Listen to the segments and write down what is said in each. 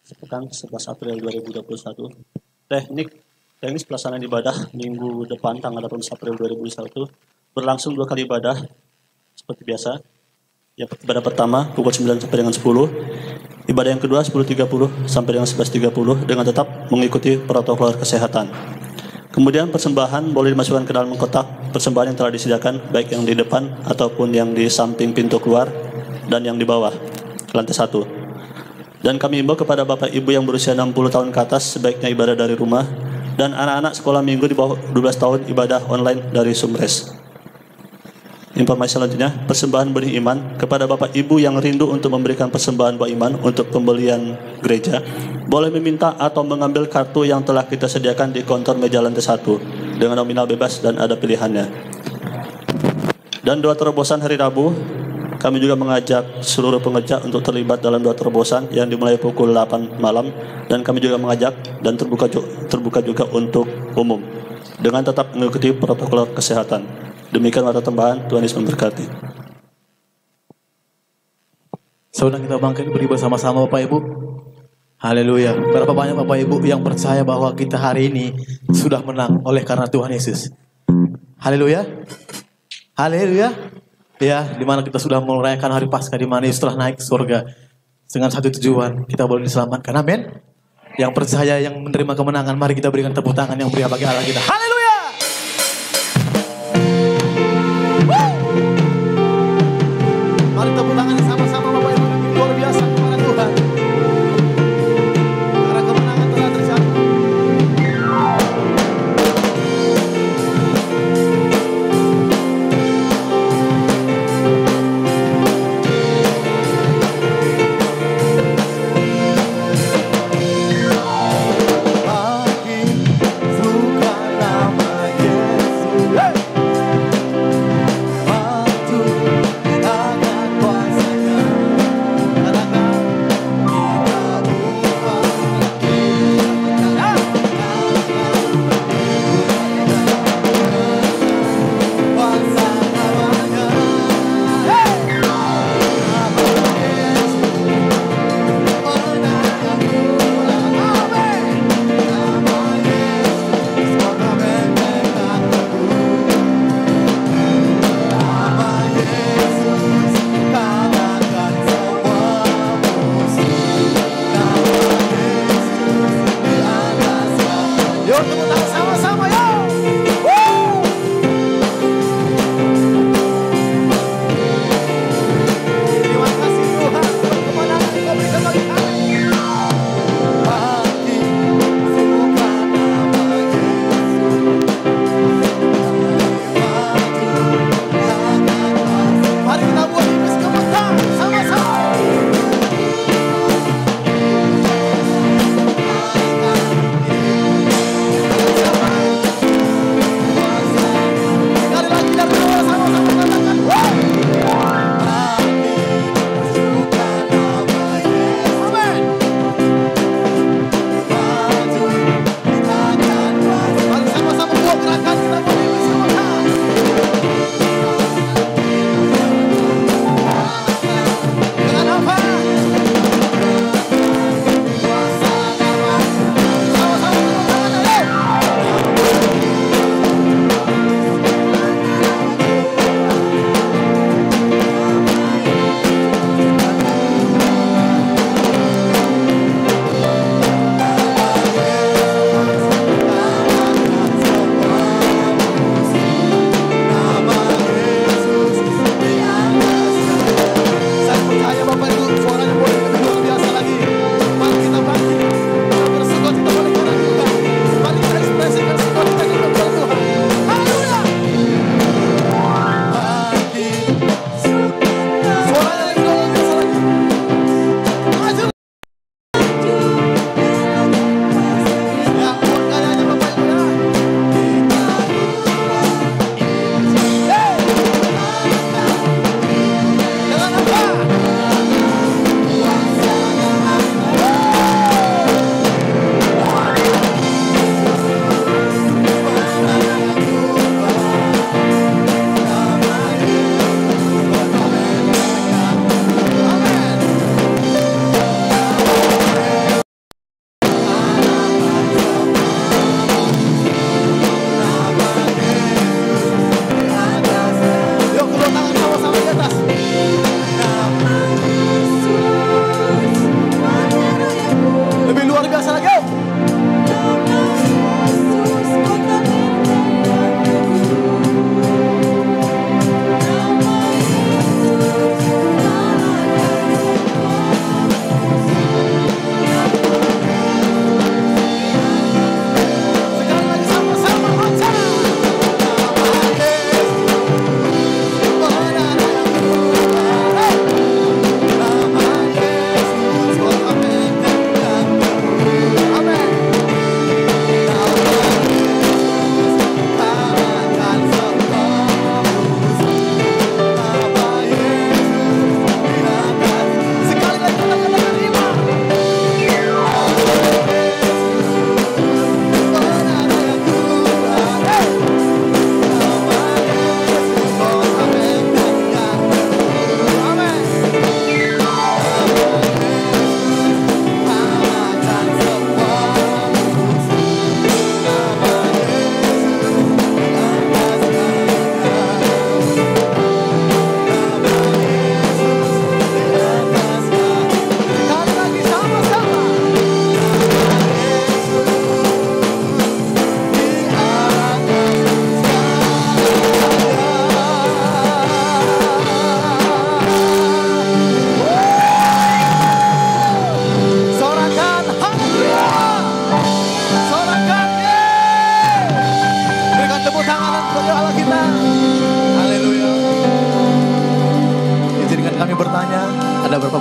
Sepekan 11 April 2021. Teknis pelaksanaan ibadah minggu depan tanggal 18 April 2021 berlangsung 2 kali ibadah seperti biasa. Yang ibadah pertama pukul 9 sampai dengan 10. Ibadah yang kedua 10.30 sampai dengan 11.30 dengan tetap mengikuti protokol kesehatan. Kemudian persembahan boleh dimasukkan ke dalam kotak persembahan yang telah disediakan, baik yang di depan ataupun yang di samping pintu keluar dan yang di bawah, lantai 1. Dan kami imbau kepada Bapak Ibu yang berusia 60 tahun ke atas sebaiknya ibadah dari rumah, dan anak-anak sekolah minggu di bawah 12 tahun ibadah online dari Sumres. Informasi selanjutnya, persembahan benih iman kepada Bapak Ibu yang rindu untuk memberikan persembahan buah iman untuk pembelian gereja, boleh meminta atau mengambil kartu yang telah kita sediakan di kontor meja lantai 1 dengan nominal bebas dan ada pilihannya. Dan doa terobosan hari Rabu, kami juga mengajak seluruh pengerja untuk terlibat dalam doa terobosan yang dimulai pukul 8 malam, dan kami juga mengajak dan terbuka juga untuk umum dengan tetap mengikuti protokol kesehatan. Demikian warta tambahan, Tuhan Yesus memberkati. Saudara kita bangkit beri bersama-sama Bapak Ibu. Haleluya. Berapa banyak Bapak Ibu yang percaya bahwa kita hari ini sudah menang oleh karena Tuhan Yesus. Haleluya. Haleluya. Ya, di mana kita sudah merayakan hari Paskah, di mana Yesus telah naik ke surga dengan satu tujuan, kita boleh diselamatkan. Amin. Yang percaya, yang menerima kemenangan, mari kita berikan tepuk tangan yang meriah bagi Allah kita. Haleluya. Mari tepuk tangan sama-sama Bapak Ibu, luar biasa kepada Tuhan. Karena kemenangan telah terjadi. Makin suka nama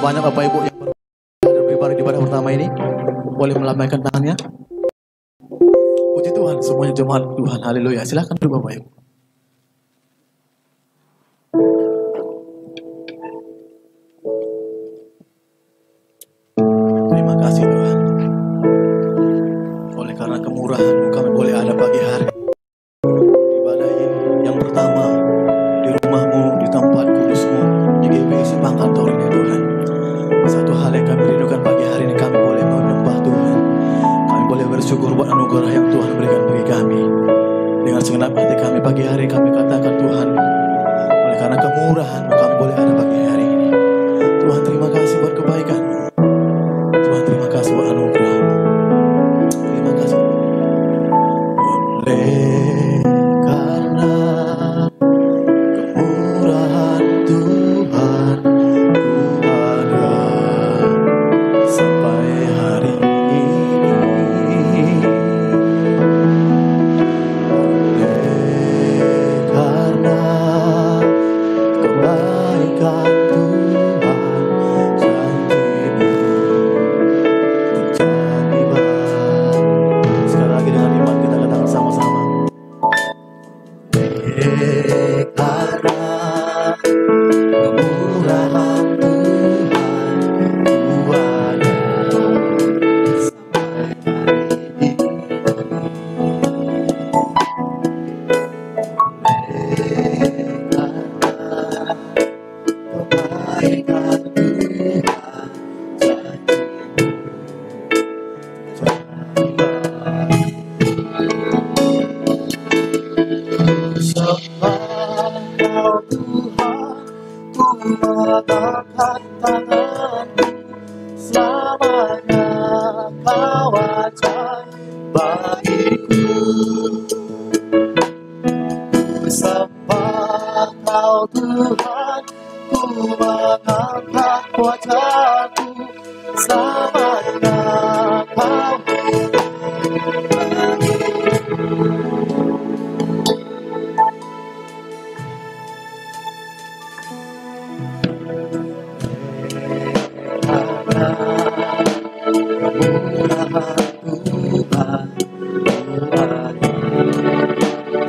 banyak Bapak Ibu yang beribadah di ibadah pertama ini boleh melambaikan tangannya. Puji Tuhan, semuanya jemaat Tuhan. Haleluya. Silakan duduk Bapak Ibu. Terima kasih Tuhan. Oleh karena kemurahan-Mu kami boleh ada pagi hari ibadah ini yang pertama di rumah-Mu, di tempat kudus-Mu, di GBC Pangkantor ini Tuhan. Satu hal yang kami rindukan pagi hari ini, kami boleh menyembah Tuhan. Kami boleh bersyukur buat anugerah yang Tuhan berikan bagi kami. Dengan segenap hati kami pagi hari kami katakan Tuhan, oleh karena kemurahan-Mu kami boleh ada pagi hari ini. Tuhan terima kasih buat kebaikan-Mu. Tuhan terima kasih buat anugerah-Mu. Terima kasih. Oleh karena kemurahan Tuhan, ku ada sampai hari ini. Oleh karena kebaikan Tuhan, janji-Mu menjadi baik. Sekali lagi dengan iman kita katakan sama-sama. Oleh karena kemurahan Tuhan, ku ada sampai hari ini. Kebaikan Tuhan, sembah Kau Tuhan, ku mengangkat tanganku, selamanya Kau ajaib bagiku. Sembah Kau Tuhan, ku mengangkat wajahku, selamanya Kau karena kemurahan Tuhan, ku ada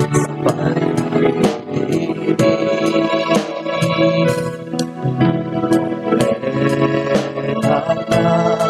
sampai hari ini. Oleh karena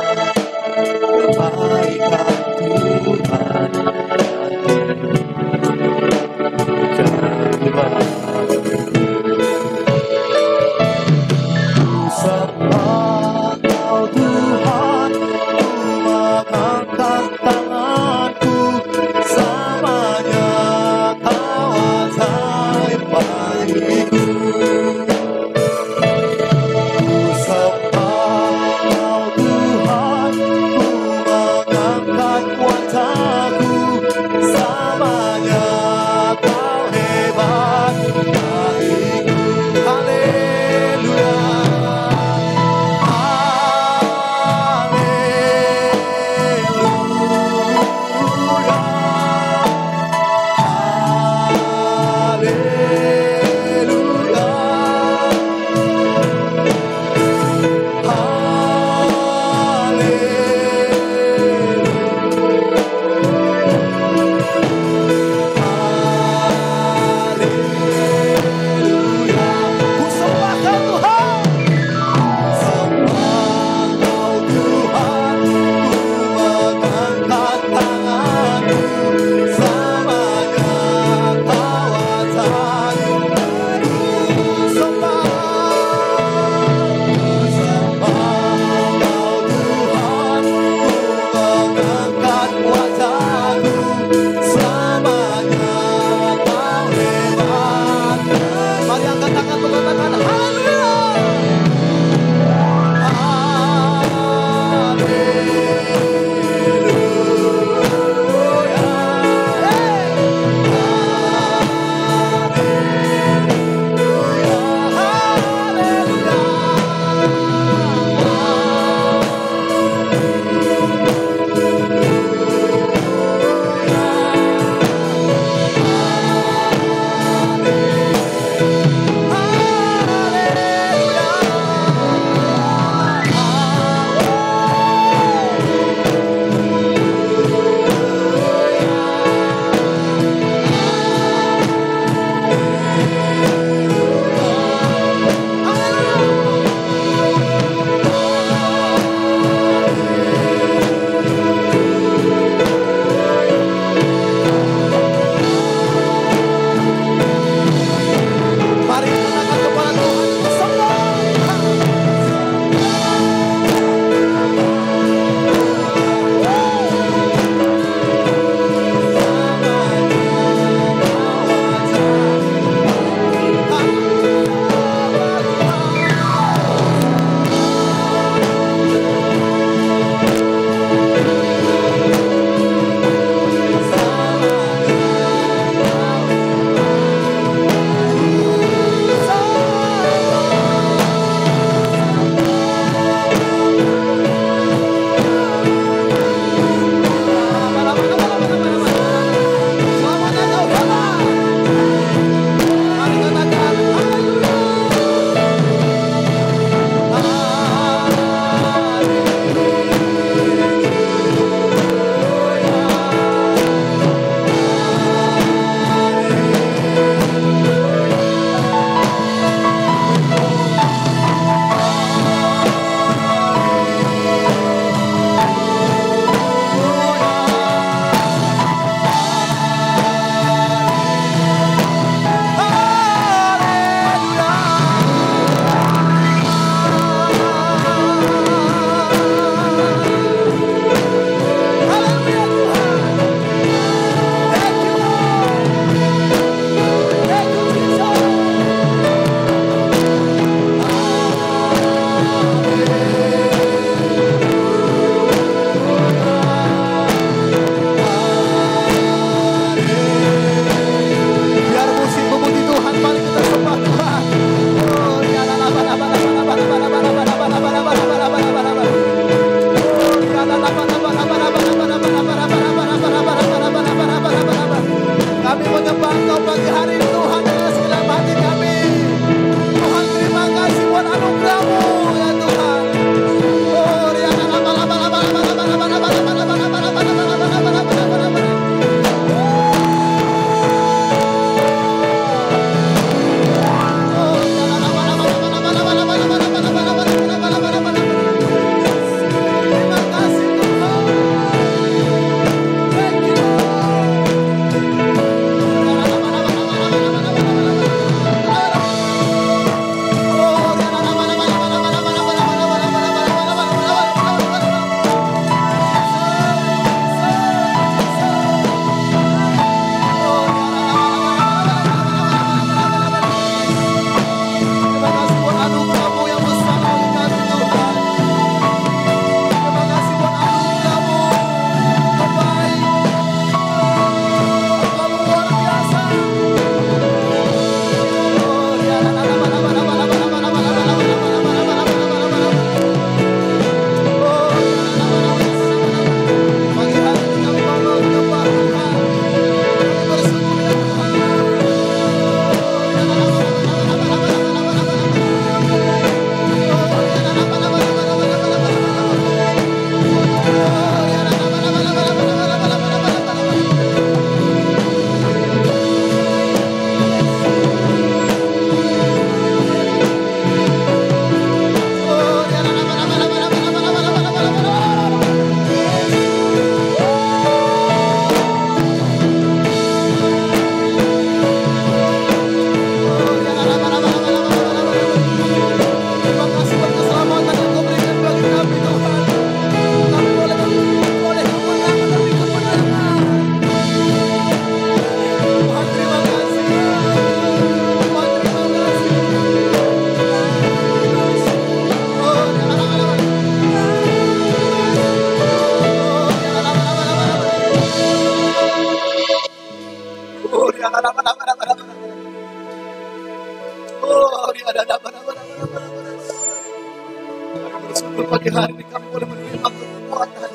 pagi hari ini kami boleh menerima kekuatan,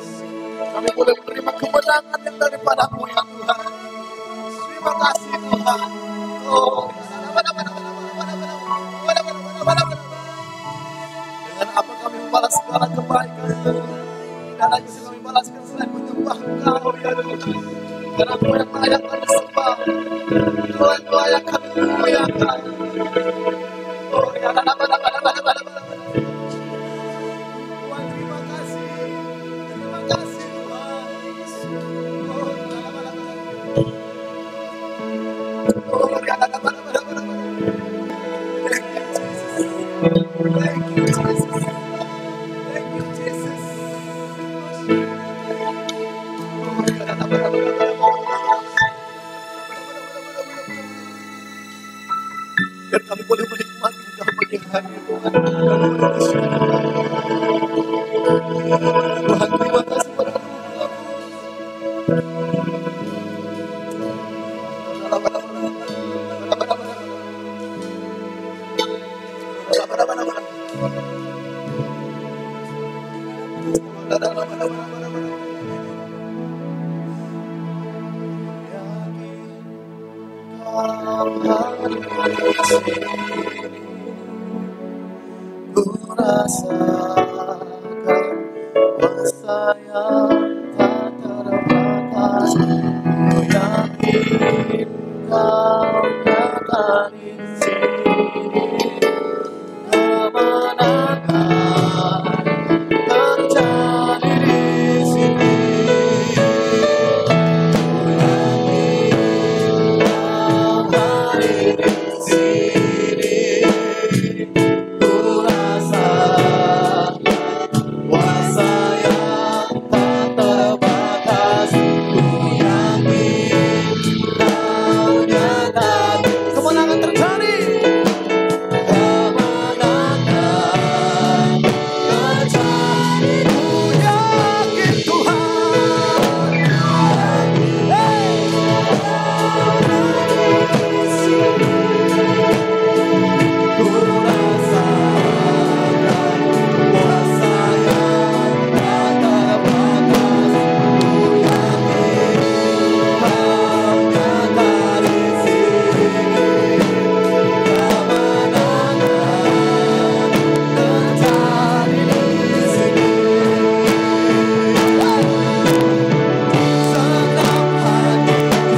kami boleh menerima kemenangan yang daripada-Mu ya Tuhan. Terima kasih Tuhan. Oh, dengan apa kami membalas segala kebaikan, dan hanya bisa kami balaskan selain menyembah Engkau ya Tuhan. Karena Engkau yang layak kami sembah, Engkau yang layak kami muliakan. Oh ya, Tuhan terima kasih, terima kasih Tuhan. Oh ya, thank you Jesus, thank you Jesus. Dan kami boleh menikmati Engkau pagi hari ini Tuhan. Tuhan terima kasih buat ku rasakan kuasa yang tak terbatas. Ku yakin Kau nyata di sini. Kemenangan terjadi di sini. Ku yakin Kau hadir di sini. Ku rasakan kuasa yang tak terbatas. Ku yakin Kau nyata. Kemenangan terjadi. Kemenangan terjadi. Ku yakin Tuhan. Hey. Ku rasakan kuasa yang tak terbatas. Ku yakin Kau nyata di sini. Kemenangan terjadi di sini. Senang hatiku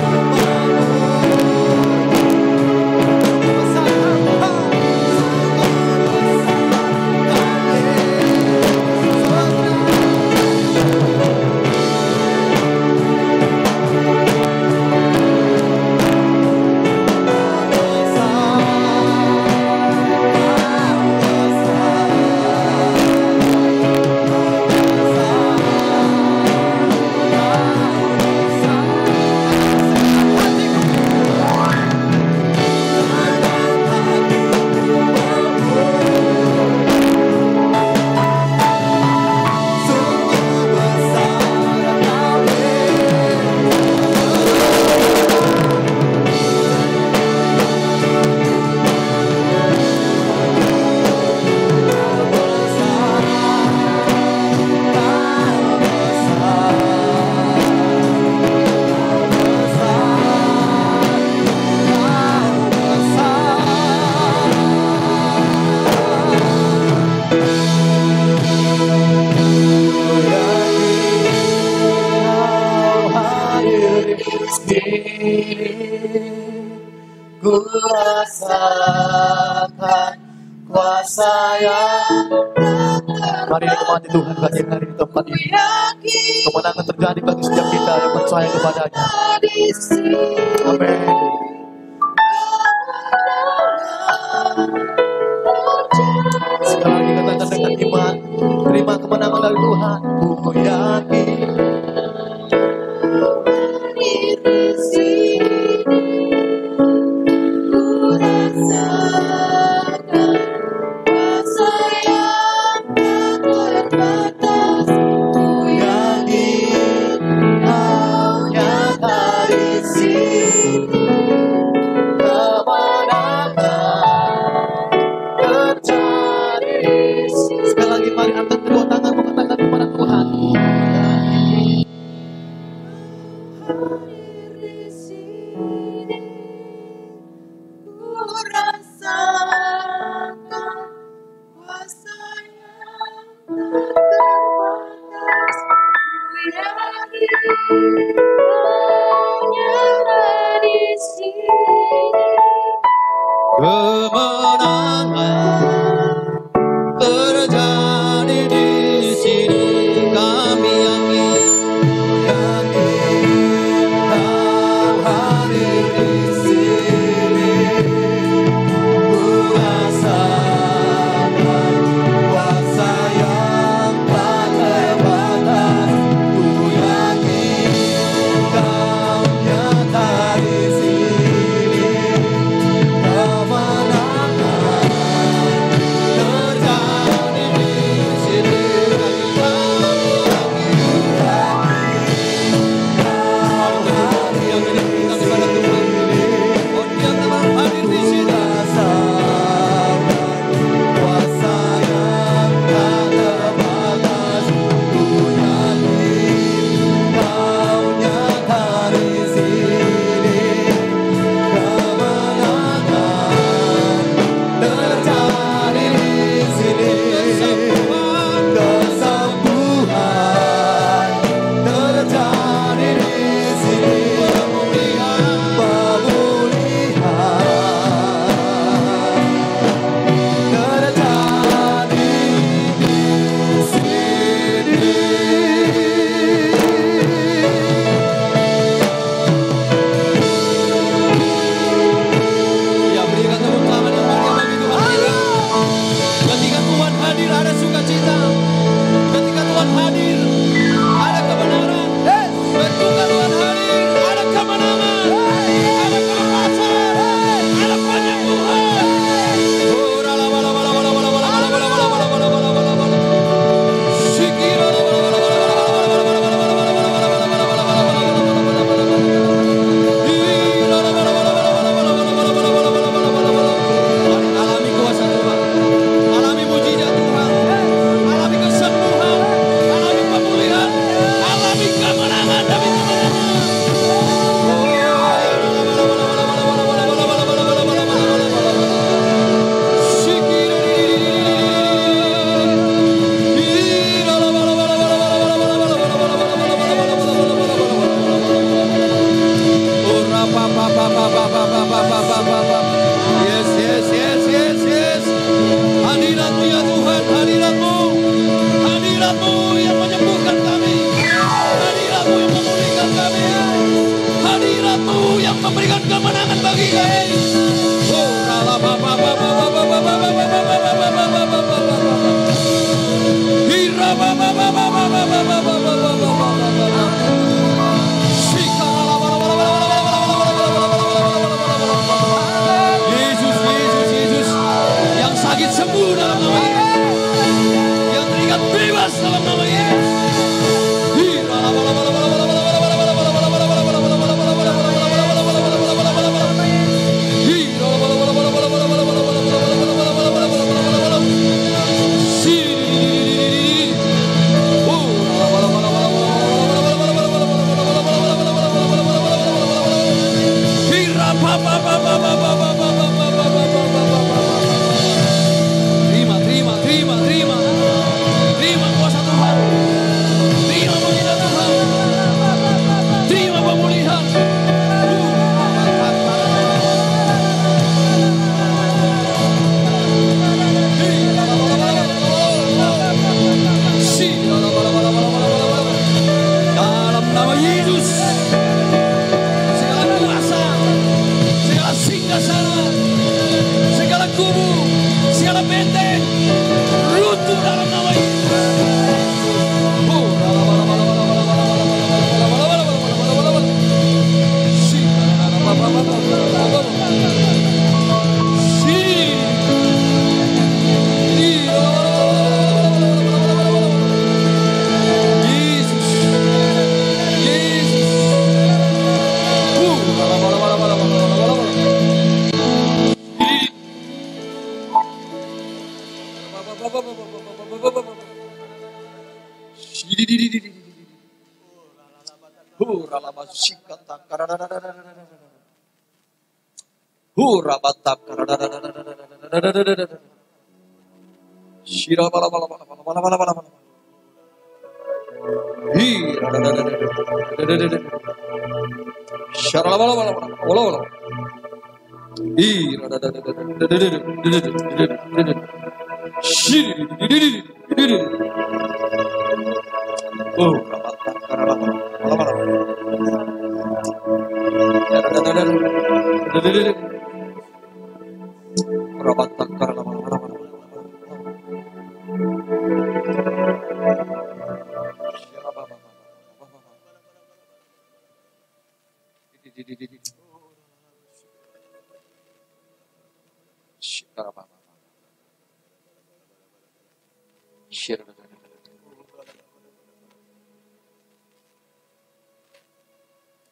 besar Tuhan, ku rasakan kuasa yang. Mari nikmati Tuhan pagi hari di tempat ini. Kemenangan terjadi bagi setiap kita yang percaya kepadanya. Amin. Sekali lagi katakan dengan iman, terima kemenangan dari Tuhan. Ku yakin Sekali lagi mari angkat kedua tangan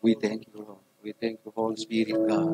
We thank you, Lord. We thank you, Holy Spirit, God.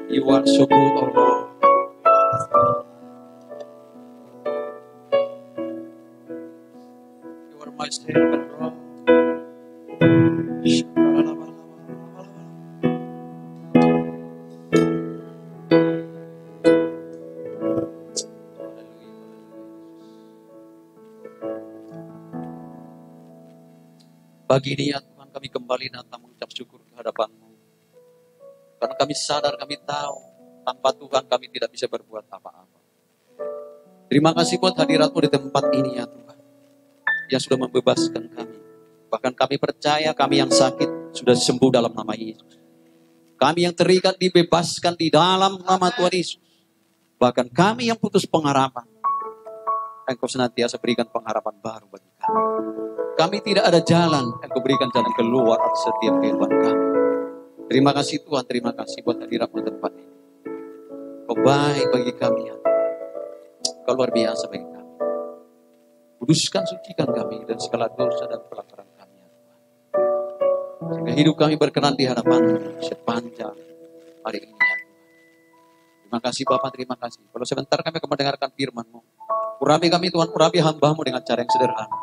You are so good, oh Lord. You are my Savior, Lord. Pagi ini ya Tuhan, kami kembali datang mengucap syukur ke hadapan-Mu. Karena kami sadar, kami tahu, tanpa Tuhan kami tidak bisa berbuat apa-apa. Terima kasih buat hadirat-Mu di tempat ini ya Tuhan, yang sudah membebaskan kami. Bahkan kami percaya kami yang sakit sudah sembuh dalam nama Yesus. Kami yang terikat dibebaskan di dalam nama Tuhan Yesus. Bahkan kami yang putus pengharapan, Engkau senantiasa berikan pengharapan baru bagi kami. Kami tidak ada jalan, Engkau berikan jalan keluar atas setiap kehidupan kami. Terima kasih Tuhan, terima kasih buat hadirat-Mu di tempat ini. Kau baik bagi kami ya. Kau luar biasa bagi kami. Kuduskan, sucikan kami dari segala dosa dan pelanggaran kami ya Tuhan. Sehingga hidup kami berkenan di hadapan sepanjang hari ini ya Tuhan. Terima kasih Bapak, terima kasih. Kalau sebentar kami akan mendengarkan firman-Mu. Urapi kami Tuhan, urapi hamba-Mu dengan cara yang sederhana.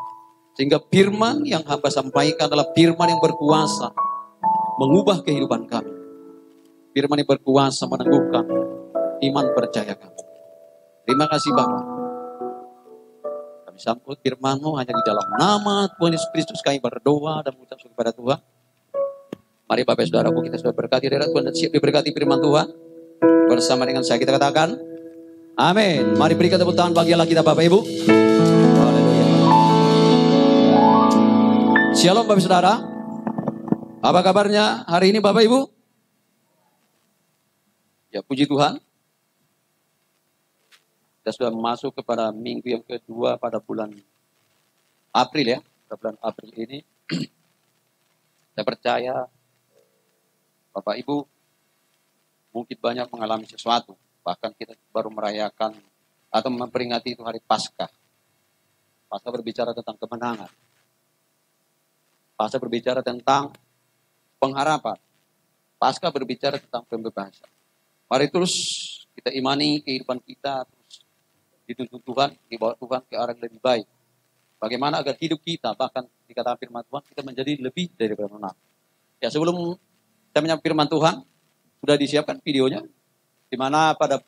Sehingga firman yang hamba sampaikan adalah firman yang berkuasa mengubah kehidupan kami. Firman yang berkuasa meneguhkan iman percaya kami. Terima kasih Bapak. Kami sambut firman-Mu hanya di dalam nama Tuhan Yesus Kristus kami berdoa dan mengucap syukur kepada Tuhan. Mari Bapak Saudaraku, kita sudah berkati hadirat Tuhan dan siap diberkati firman Tuhan. Bersama dengan saya kita katakan amin. Mari berikan tepuk tangan bagi Allah kita Bapak Ibu. Shalom Bapak Saudara. Apa kabarnya hari ini Bapak Ibu? Ya puji Tuhan. Kita sudah masuk kepada minggu yang kedua pada bulan April ya. Pada bulan April ini. Saya percaya Bapak Ibu mungkin banyak mengalami sesuatu. Bahkan kita baru merayakan atau memperingati itu hari Paskah. Paskah berbicara tentang kemenangan. Paskah berbicara tentang pengharapan. Paskah berbicara tentang pembebasan. Mari terus kita imani kehidupan kita terus dituntun Tuhan, dibawa Tuhan ke arah yang lebih baik. Bagaimana agar hidup kita, bahkan dikatakan firman Tuhan, kita menjadi lebih daripada menang. Ya sebelum saya menyampaikan firman Tuhan, sudah disiapkan videonya, di mana pada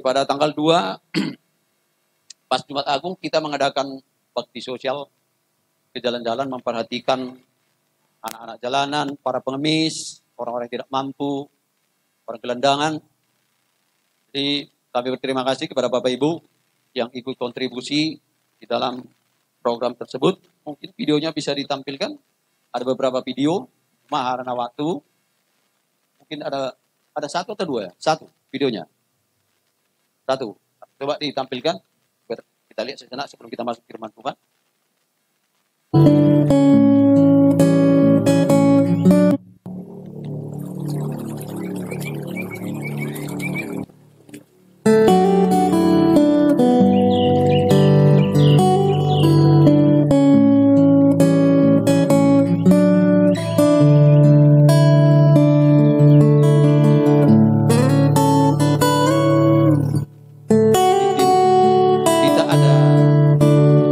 pada tanggal 2, pas Jumat Agung kita mengadakan bakti sosial ke jalan-jalan memperhatikan anak-anak jalanan, para pengemis, orang-orang yang tidak mampu, orang gelandangan. Jadi kami berterima kasih kepada Bapak Ibu yang ikut kontribusi di dalam program tersebut. Mungkin videonya bisa ditampilkan. Ada beberapa video, karena waktu. Mungkin ada satu atau dua ya? Satu videonya. Satu. Coba ditampilkan. Kita lihat sejenak sebelum kita masuk firman Tuhan. Kita ada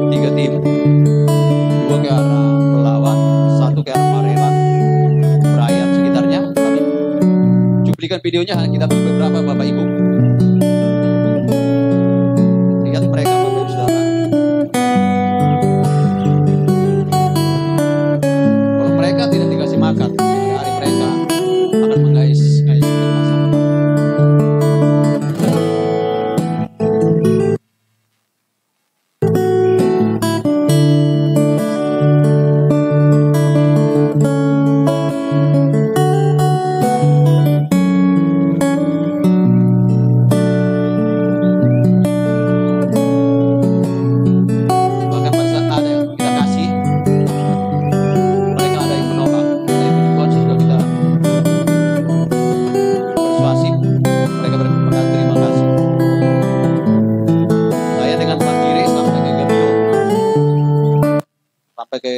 3 tim, 2 ke arah Belawan, 1 ke arah Marelan, Berayan sekitarnya. Tapi cuplikan videonya kita beberapa Bapak Ibu. Lihat mereka Bapak Ibu Saudara. Kalau mereka tidak dikasih makan, hari mereka akan mengais-ngais masalah. Bahkan pada saat ada yang kita kasih, mereka ada yang menolak. Tapi Tuhan sudah kita persuasif, mereka berterima kasih. Saya dengan Pak Kiri sampai ke Gemiong, sampai ke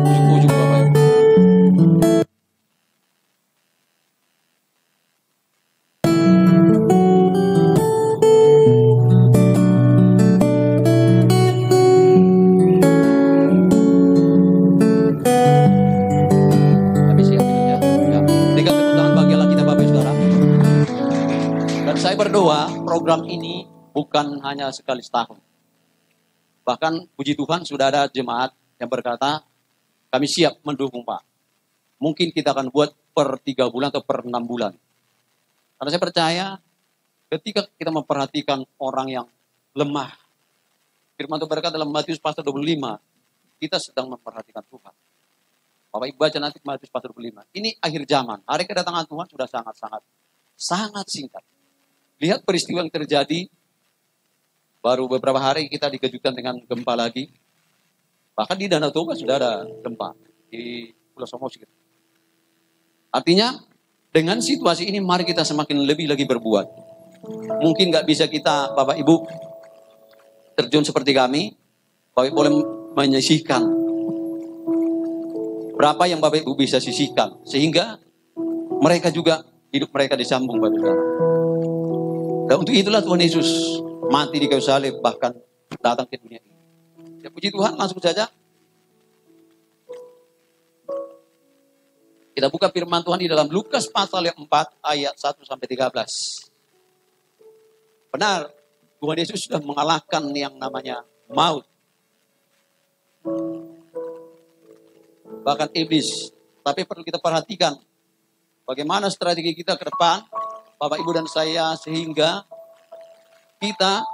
ujung-ujung Bapak Ibu. Kami siap videonya. Ya. Berikan tepuk tangan bagi Allah kita Bapak Ibu Saudara. Dan saya berdoa program ini bukan hanya sekali setahun. Bahkan puji Tuhan sudah ada jemaat yang berkata, kami siap mendukung Pak. Mungkin kita akan buat per 3 bulan atau per 6 bulan. Karena saya percaya ketika kita memperhatikan orang yang lemah. Firman Tuhan berkata dalam Matius pasal 25, kita sedang memperhatikan Tuhan. Bapak Ibu baca nanti Matius pasal 25. Ini akhir zaman. Hari kedatangan Tuhan sudah sangat singkat. Lihat peristiwa yang terjadi. Baru beberapa hari kita dikejutkan dengan gempa lagi. Bahkan di Danau Toba sudah ada gempa. Di Pulau Samosir. Artinya, dengan situasi ini mari kita semakin lebih lagi berbuat. Mungkin nggak bisa kita, Bapak Ibu, terjun seperti kami. Bapak Ibu boleh menyisihkan. Berapa yang Bapak Ibu bisa sisihkan. Sehingga mereka juga, hidup mereka disambung Bapak Ibu. Dan untuk itulah Tuhan Yesus mati di kayu salib, bahkan datang ke dunia ini. Ya puji Tuhan, langsung saja. Kita buka firman Tuhan di dalam Lukas pasal yang 4 ayat 1 sampai 13. Benar, Tuhan Yesus sudah mengalahkan yang namanya maut. Bahkan iblis. Tapi perlu kita perhatikan bagaimana strategi kita ke depan, Bapak Ibu dan saya, sehingga kita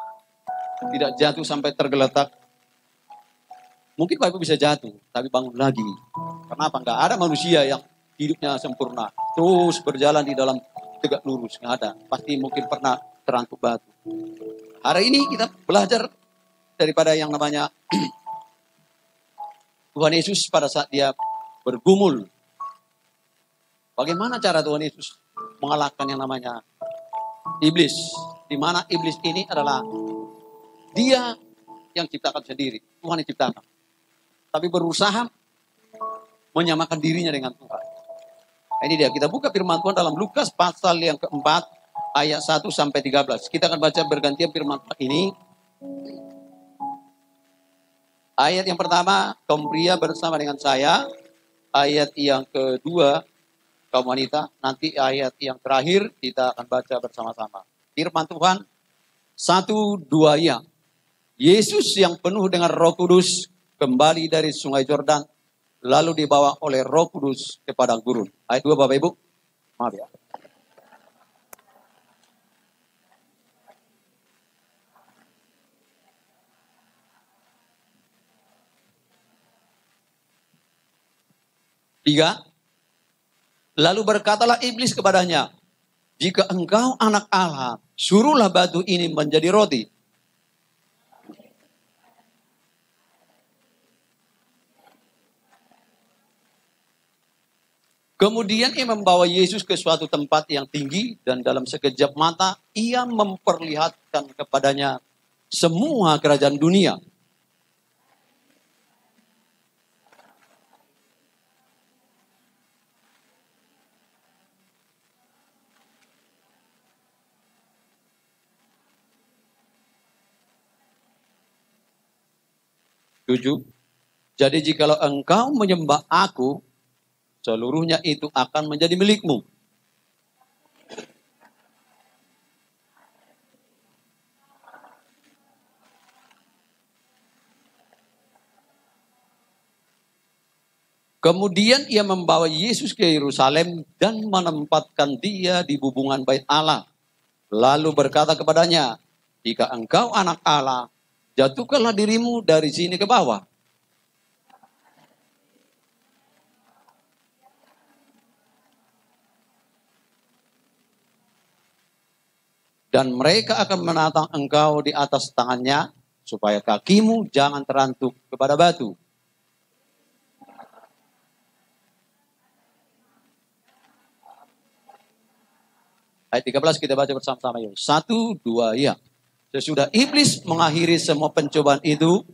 tidak jatuh sampai tergeletak. Mungkin Bapak Ibu bisa jatuh, tapi bangun lagi. Kenapa? Enggak ada manusia yang hidupnya sempurna. Terus berjalan di dalam tegak lurus. Enggak ada. Pasti mungkin pernah terangkut batu. Hari ini kita belajar daripada yang namanya Tuhan Yesus pada saat dia bergumul. Bagaimana cara Tuhan Yesus mengalahkan yang namanya iblis? Di mana iblis ini adalah dia yang ciptakan sendiri. Tuhan yang ciptakan. Tapi berusaha menyamakan dirinya dengan Tuhan. Ini dia, kita buka firman Tuhan dalam Lukas pasal yang keempat, ayat 1 sampai 13. Kita akan baca bergantian firman Tuhan ini. Ayat yang pertama, kaum pria bersama dengan saya. Ayat yang kedua, kaum wanita. Nanti ayat yang terakhir, kita akan baca bersama-sama. Firman Tuhan, 1, 2 ya. Yesus yang penuh dengan Roh Kudus kembali dari Sungai Yordan, lalu dibawa oleh Roh Kudus ke padang gurun. Ayat 2 Bapak Ibu. Maaf ya. 3. Lalu berkatalah iblis kepadanya, jika engkau anak Allah, suruhlah batu ini menjadi roti. Kemudian ia membawa Yesus ke suatu tempat yang tinggi dan dalam sekejap mata ia memperlihatkan kepadanya semua kerajaan dunia. Tujuh. Jadi jikalau engkau menyembah aku, seluruhnya itu akan menjadi milikmu. Kemudian ia membawa Yesus ke Yerusalem dan menempatkan dia di bubungan bait Allah. Lalu berkata kepadanya, jika engkau anak Allah, jatuhkanlah dirimu dari sini ke bawah. Dan mereka akan menatang engkau di atas tangannya, supaya kakimu jangan terantuk kepada batu. Ayat 13 kita baca bersama-sama yuk. 1, 2, ya. Sesudah iblis mengakhiri semua pencobaan itu,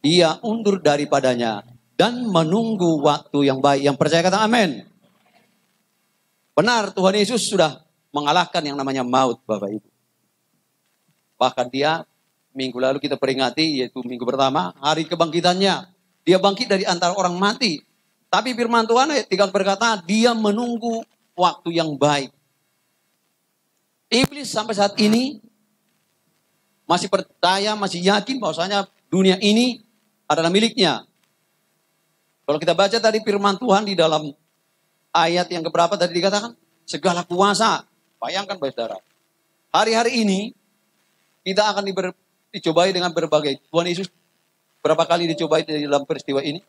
ia undur daripadanya dan menunggu waktu yang baik. Yang percaya kata amin. Benar, Tuhan Yesus sudah mengalahkan yang namanya maut, Bapak Ibu. Bahkan dia, minggu lalu kita peringati, yaitu minggu pertama, hari kebangkitannya. Dia bangkit dari antara orang mati. Tapi firman Tuhan ayat 3 berkata, dia menunggu waktu yang baik. Iblis sampai saat ini masih percaya, masih yakin bahwasanya dunia ini adalah miliknya. Kalau kita baca tadi firman Tuhan di dalam ayat yang keberapa tadi dikatakan, segala kuasa. Bayangkan saudara, hari-hari ini kita akan dicobai dengan berbagai. Tuhan Yesus berapa kali dicobai di dalam peristiwa ini?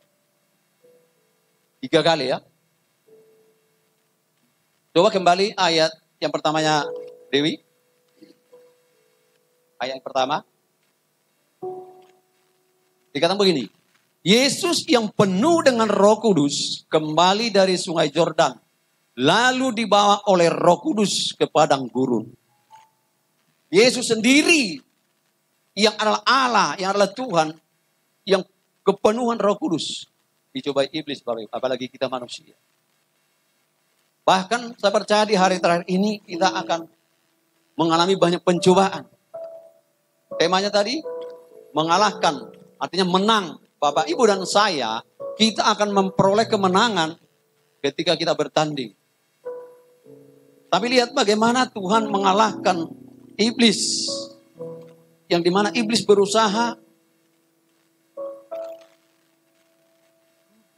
3 kali ya. Coba kembali ayat yang pertamanya Dewi. Ayat yang pertama. Dikatakan begini. Yesus yang penuh dengan Roh Kudus kembali dari sungai Yordan. Lalu dibawa oleh Roh Kudus ke padang gurun. Yesus sendiri yang adalah Allah, yang adalah Tuhan, yang kepenuhan Roh Kudus dicobai iblis, apalagi kita manusia. Bahkan saya percaya di hari terakhir ini kita akan mengalami banyak pencobaan. Temanya tadi mengalahkan, artinya menang. Bapak, Ibu dan saya, kita akan memperoleh kemenangan ketika kita bertanding. Tapi lihat bagaimana Tuhan mengalahkan iblis. Yang dimana iblis berusaha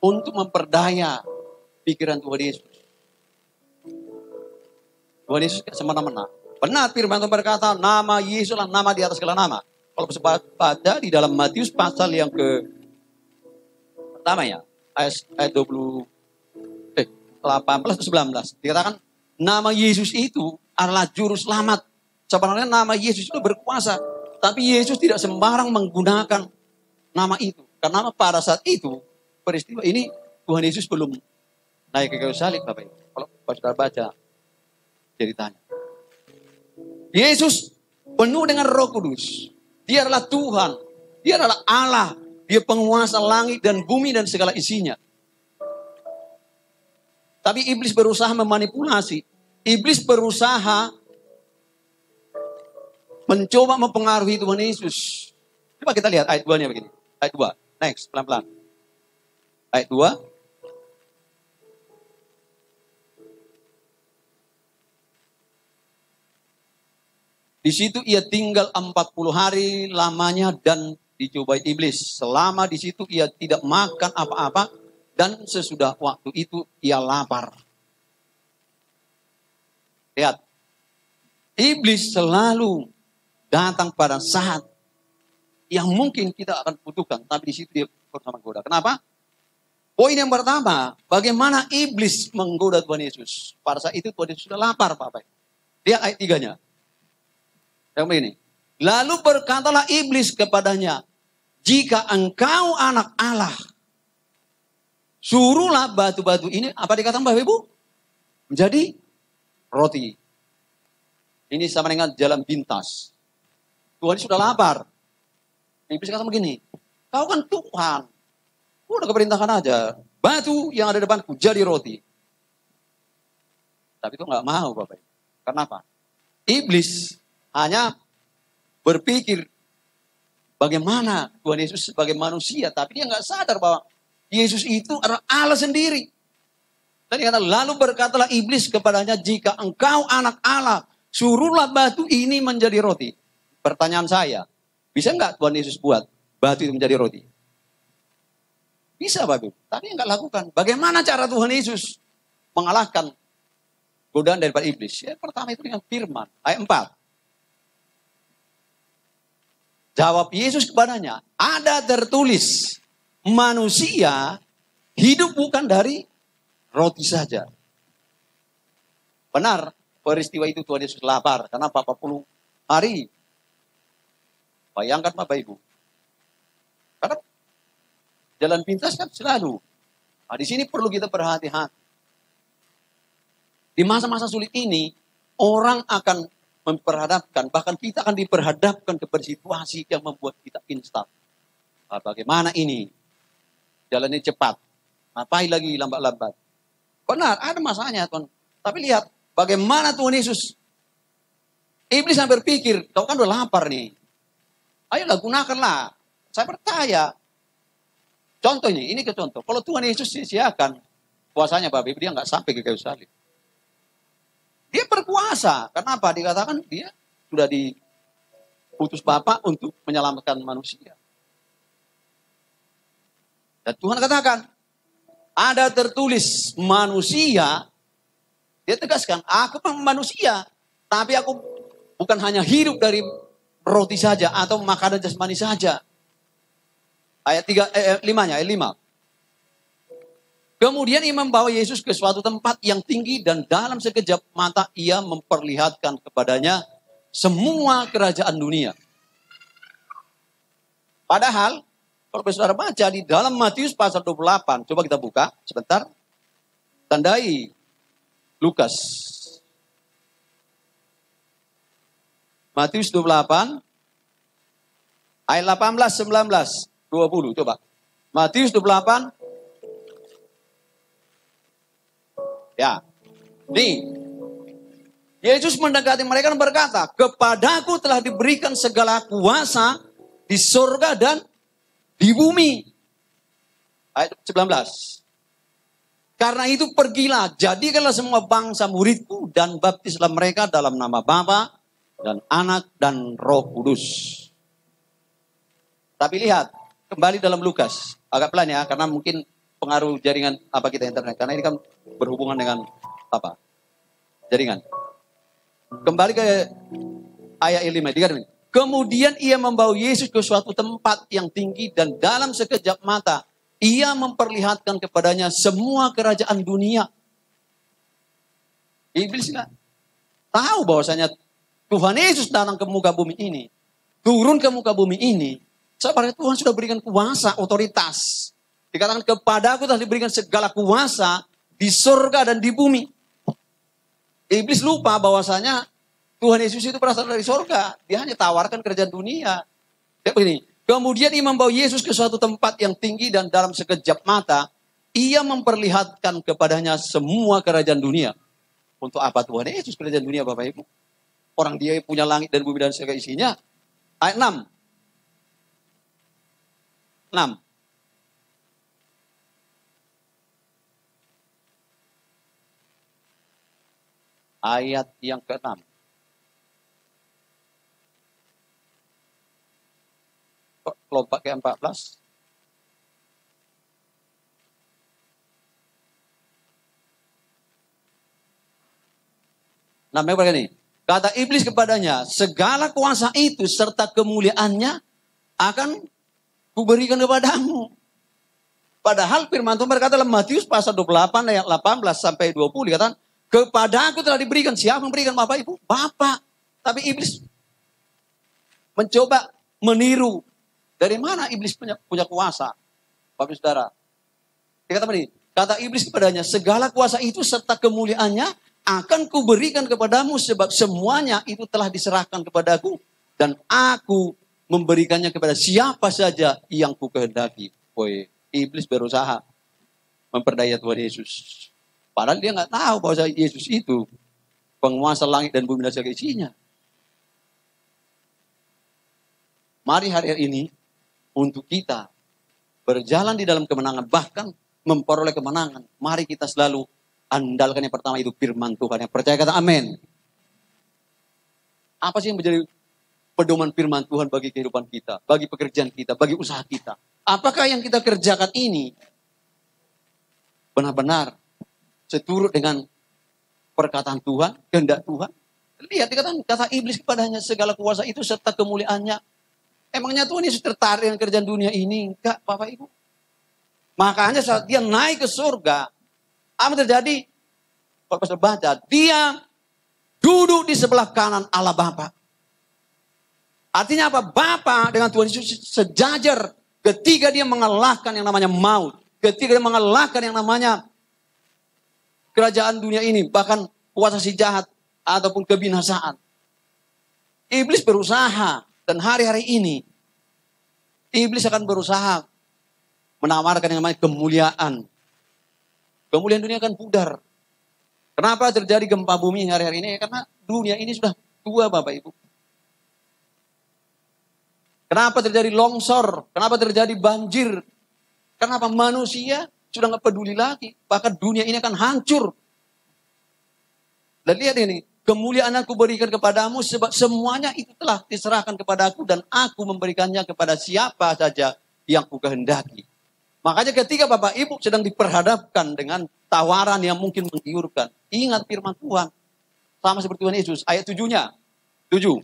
untuk memperdaya pikiran Tuhan Yesus. Tuhan Yesus semena-mena. Benar firman Tuhan berkata, nama Yesus adalah nama di atas segala nama. Kalau baca di dalam Matius pasal yang pertama ya, ayat 18-19. Dikatakan, nama Yesus itu adalah juru selamat. Sebenarnya nama Yesus itu berkuasa. Tapi Yesus tidak sembarang menggunakan nama itu. Karena pada saat itu, peristiwa ini, Tuhan Yesus belum naik ke kayu salib, Bapak Ibu. Kalau saudara baca ceritanya. Yesus penuh dengan Roh Kudus. Dia adalah Tuhan. Dia adalah Allah. Dia penguasa langit dan bumi dan segala isinya. Tapi iblis berusaha memanipulasi. Iblis berusaha mencoba mempengaruhi Tuhan Yesus. Coba kita lihat ayat 2-nya begini. Ayat 2. Next, pelan-pelan. Ayat 2. Di situ ia tinggal 40 hari lamanya dan dicobai iblis. Selama di situ ia tidak makan apa-apa dan sesudah waktu itu ia lapar. Lihat. Iblis selalu datang pada saat yang mungkin kita akan butuhkan. Tapi di situ dia bersama goda. Kenapa? Poin yang pertama, bagaimana iblis menggoda Tuhan Yesus. Pada saat itu Tuhan Yesus sudah lapar, Bapak. Lihat ayat 3-nya. Yang begini. Lalu berkatalah iblis kepadanya, jika engkau anak Allah, suruhlah batu-batu ini, apa dikatakan Bapak Ibu? Menjadi roti. Ini sama dengan jalan pintas. Tuhan sudah lapar. Iblis kata begini, kau kan Tuhan. Udah keperintahkan aja. Batu yang ada depanku jadi roti. Tapi itu nggak mau Bapak. Kenapa? Iblis hanya berpikir bagaimana Tuhan Yesus sebagai manusia. Tapi dia nggak sadar bahwa Yesus itu adalah Allah sendiri. Dan dia kata, lalu berkatalah iblis kepadanya, jika engkau anak Allah, suruhlah batu ini menjadi roti. Pertanyaan saya, bisa nggak Tuhan Yesus buat batu itu menjadi roti? Bisa Bapak, tapi enggak lakukan. Bagaimana cara Tuhan Yesus mengalahkan godaan daripada iblis? Ya, pertama itu dengan firman. Ayat 4. Jawab Yesus kepadanya, ada tertulis, manusia hidup bukan dari roti saja. Benar, peristiwa itu Tuhan Yesus lapar. Karena 40 hari. Bayangkan Bapak Ibu. Karena jalan pintas kan selalu. Nah, di sini perlu kita berhati-hati. Di masa-masa sulit ini, orang akan memperhadapkan, bahkan kita akan diperhadapkan kepada situasi yang membuat kita instan. Nah, bagaimana ini? Jalannya cepat. Ngapain lagi lambat-lambat? Benar, ada masanya Tuhan. Tapi lihat, bagaimana Tuhan Yesus. Iblis yang berpikir, kau kan udah lapar nih. Ayolah, gunakanlah. Saya percaya. Contohnya, ini ke contoh. Kalau Tuhan Yesus sia-siakan puasanya Bapak Ibu, dia nggak sampai ke kayu salib. Dia berkuasa. Kenapa? Dikatakan dia sudah diputus Bapa untuk menyelamatkan manusia. Dan Tuhan katakan, ada tertulis manusia, dia tegaskan, aku manusia, tapi aku bukan hanya hidup dari roti saja atau makanan jasmani saja. Ayat 5-nya, ayat 5. Kemudian ia membawa Yesus ke suatu tempat yang tinggi dan dalam sekejap mata ia memperlihatkan kepadanya semua kerajaan dunia. Padahal, kalau saudara baca di dalam Matius pasal 28, coba kita buka sebentar. Tandai Lukas. Matius 28, ayat 18, 19. 20, coba. Matius 28. Ya. Nih. Yesus mendekati mereka dan berkata, kepadaku telah diberikan segala kuasa di surga dan di bumi. Ayat 19. Karena itu pergilah, jadikanlah semua bangsa muridku dan baptislah mereka dalam nama Bapa dan Anak dan Roh Kudus. Tapi lihat, kembali dalam Lukas, agak pelan ya, karena mungkin pengaruh jaringan apa kita internet. Karena ini kan berhubungan dengan apa? Jaringan. Kembali ke ayat 5. Kemudian ia membawa Yesus ke suatu tempat yang tinggi dan dalam sekejap mata ia memperlihatkan kepadanya semua kerajaan dunia. Iblis nggak tahu bahwasanya Tuhan Yesus datang ke muka bumi ini, turun ke muka bumi ini. Sebenarnya Tuhan sudah berikan kuasa, otoritas. Dikatakan kepadaku telah diberikan segala kuasa di surga dan di bumi. Iblis lupa bahwasanya Tuhan Yesus itu berasal dari surga. Dia hanya tawarkan kerajaan dunia. Dia begini. Kemudian ia membawa Yesus ke suatu tempat yang tinggi dan dalam sekejap mata ia memperlihatkan kepadanya semua kerajaan dunia. Untuk apa Tuhan Yesus kerajaan dunia Bapak Ibu? Orang dia punya langit dan bumi dan segala isinya. Ayat 6. Ayat yang ke-6. Lompat ke 14. Namanya begini. Kata iblis kepadanya, segala kuasa itu serta kemuliaannya akan kuberikan kepadamu. Padahal firman Tuhan berkata dalam Matius pasal 28 ayat 18 sampai 20 dikatakan, kepada aku telah diberikan. Siapa yang memberikan Bapak Ibu? Bapak. Tapi iblis mencoba meniru. Dari mana iblis punya kuasa? Bapak Ibu Saudara. Dikatakan ini, kata iblis kepadanya, segala kuasa itu serta kemuliaannya akan kuberikan kepadamu sebab semuanya itu telah diserahkan kepadaku dan aku memberikannya kepada siapa saja yang kukehendaki. Woi, iblis berusaha memperdaya Tuhan Yesus. Padahal dia nggak tahu bahwa Yesus itu penguasa langit dan bumi dan segala isinya. Mari hari ini untuk kita berjalan di dalam kemenangan, bahkan memperoleh kemenangan. Mari kita selalu andalkan yang pertama itu firman Tuhan. Yang percaya kata amin. Apa sih yang menjadi pedoman firman Tuhan bagi kehidupan kita, bagi pekerjaan kita, bagi usaha kita? Apakah yang kita kerjakan ini benar-benar seturut dengan perkataan Tuhan, kehendak Tuhan? Lihat dikatakan kata iblis kepadanya, segala kuasa itu serta kemuliaannya. Emangnya Tuhan Yesus tertarik dengan kerjaan dunia ini? Enggak, Bapak Ibu. Makanya saat dia naik ke surga, apa terjadi? Kalau pastor baca, dia duduk di sebelah kanan Allah Bapa. Artinya apa? Bapa dengan Tuhan Yesus sejajar ketika dia mengalahkan yang namanya maut. Ketika dia mengalahkan yang namanya kerajaan dunia ini. Bahkan kuasa si jahat ataupun kebinasaan. Iblis berusaha. Dan hari-hari ini, iblis akan berusaha menawarkan yang namanya kemuliaan. Kemuliaan dunia akan pudar. Kenapa terjadi gempa bumi hari-hari ini? Karena dunia ini sudah tua, Bapak Ibu. Kenapa terjadi longsor? Kenapa terjadi banjir? Kenapa manusia sudah nggak peduli lagi? Bahkan dunia ini akan hancur. Dan lihat ini, kemuliaan aku berikan kepadamu sebab semuanya itu telah diserahkan kepadaku dan aku memberikannya kepada siapa saja yang kukehendaki. Makanya ketika Bapak Ibu sedang diperhadapkan dengan tawaran yang mungkin menggiurkan, ingat firman Tuhan. Sama seperti Tuhan Yesus, ayat 7-nya. 7.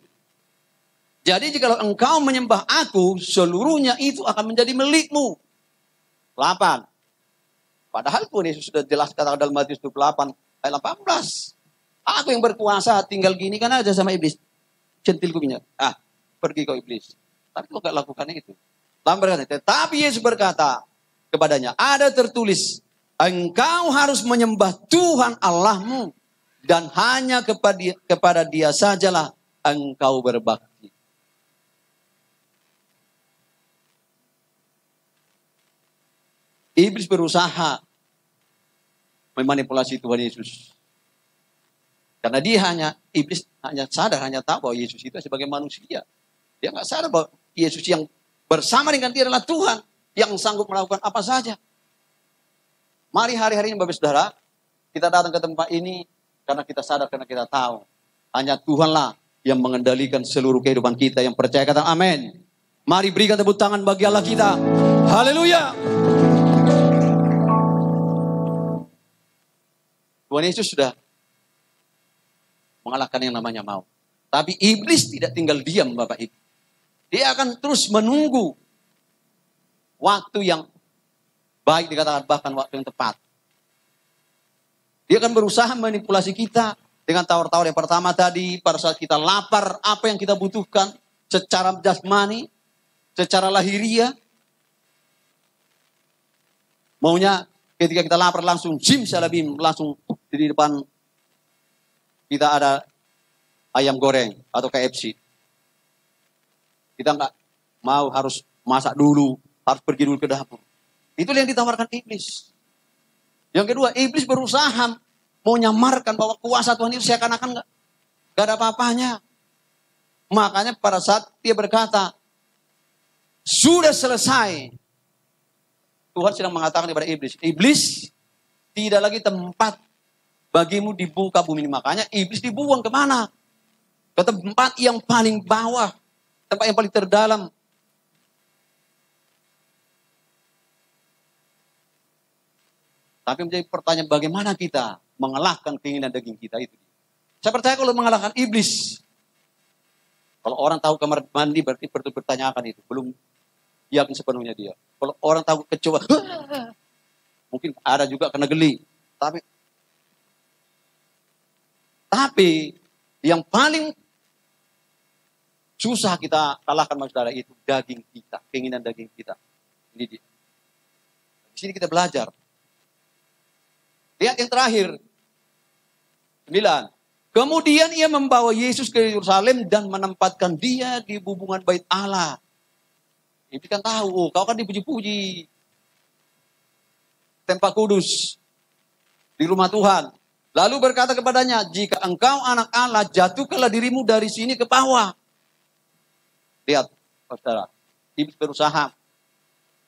Jadi jika engkau menyembah aku, seluruhnya itu akan menjadi milikmu. 8. Padahal Tuhan Yesus sudah jelas katakan dalam Matius 28 ayat 18. Aku yang berkuasa tinggal gini kan aja sama iblis. Centil kuminya. Pergi kau iblis. Tapi kau gak lakukan itu. Tetapi Yesus berkata kepadanya, ada tertulis, engkau harus menyembah Tuhan Allahmu dan hanya kepada dia sajalah engkau berbakti. Iblis berusaha memanipulasi Tuhan Yesus. Karena iblis hanya sadar, hanya tahu bahwa Yesus itu sebagai manusia. Dia nggak sadar bahwa Yesus yang bersama dengan dia adalah Tuhan. Yang sanggup melakukan apa saja. Mari hari-hari ini Bapak Saudara, kita datang ke tempat ini karena kita sadar, karena kita tahu. Hanya Tuhanlah yang mengendalikan seluruh kehidupan kita. Yang percaya kata amin. Mari berikan tepuk tangan bagi Allah kita. Haleluya. Tuhan Yesus sudah mengalahkan yang namanya maut. Tapi iblis tidak tinggal diam, Bapak Ibu. Dia akan terus menunggu waktu yang baik, dikatakan bahkan waktu yang tepat. Dia akan berusaha manipulasi kita dengan tawar-tawar yang pertama tadi. Pada saat kita lapar, apa yang kita butuhkan secara jasmani, secara lahiriah. Maunya ketika kita lapar langsung simsalabim, langsung di depan kita ada ayam goreng atau KFC. Kita nggak mau harus masak dulu, harus pergi dulu ke dapur. Itu yang ditawarkan iblis. Yang kedua, iblis berusaha mau nyamarkan bahwa kuasa Tuhan itu seakan-akan nggak ada apa-apanya. Makanya pada saat dia berkata, sudah selesai. Tuhan sedang mengatakan kepada iblis, iblis tidak lagi tempat bagimu di muka bumi ini. Makanya iblis dibuang kemana? Ke tempat yang paling bawah. Tempat yang paling terdalam. Tapi menjadi pertanyaan, bagaimana kita mengalahkan keinginan daging kita itu? Saya percaya kalau mengalahkan iblis. Kalau orang tahu kamar mandi berarti perlu bertanyakan itu. Belum yakin sepenuhnya dia. Kalau orang takut kecoa, mungkin ada juga kena geli. Tapi yang paling susah kita kalahkan saudara itu daging kita, keinginan daging kita. Ini dia. Di sini kita belajar. Lihat yang terakhir. 9. Kemudian ia membawa Yesus ke Yerusalem dan menempatkan dia di hubungan bait Allah. Iblis kan tahu, kau kan dipuji-puji. Tempat kudus. Di rumah Tuhan. Lalu berkata kepadanya, jika engkau anak Allah, jatuhkanlah dirimu dari sini ke bawah. Lihat, saudara. Iblis berusaha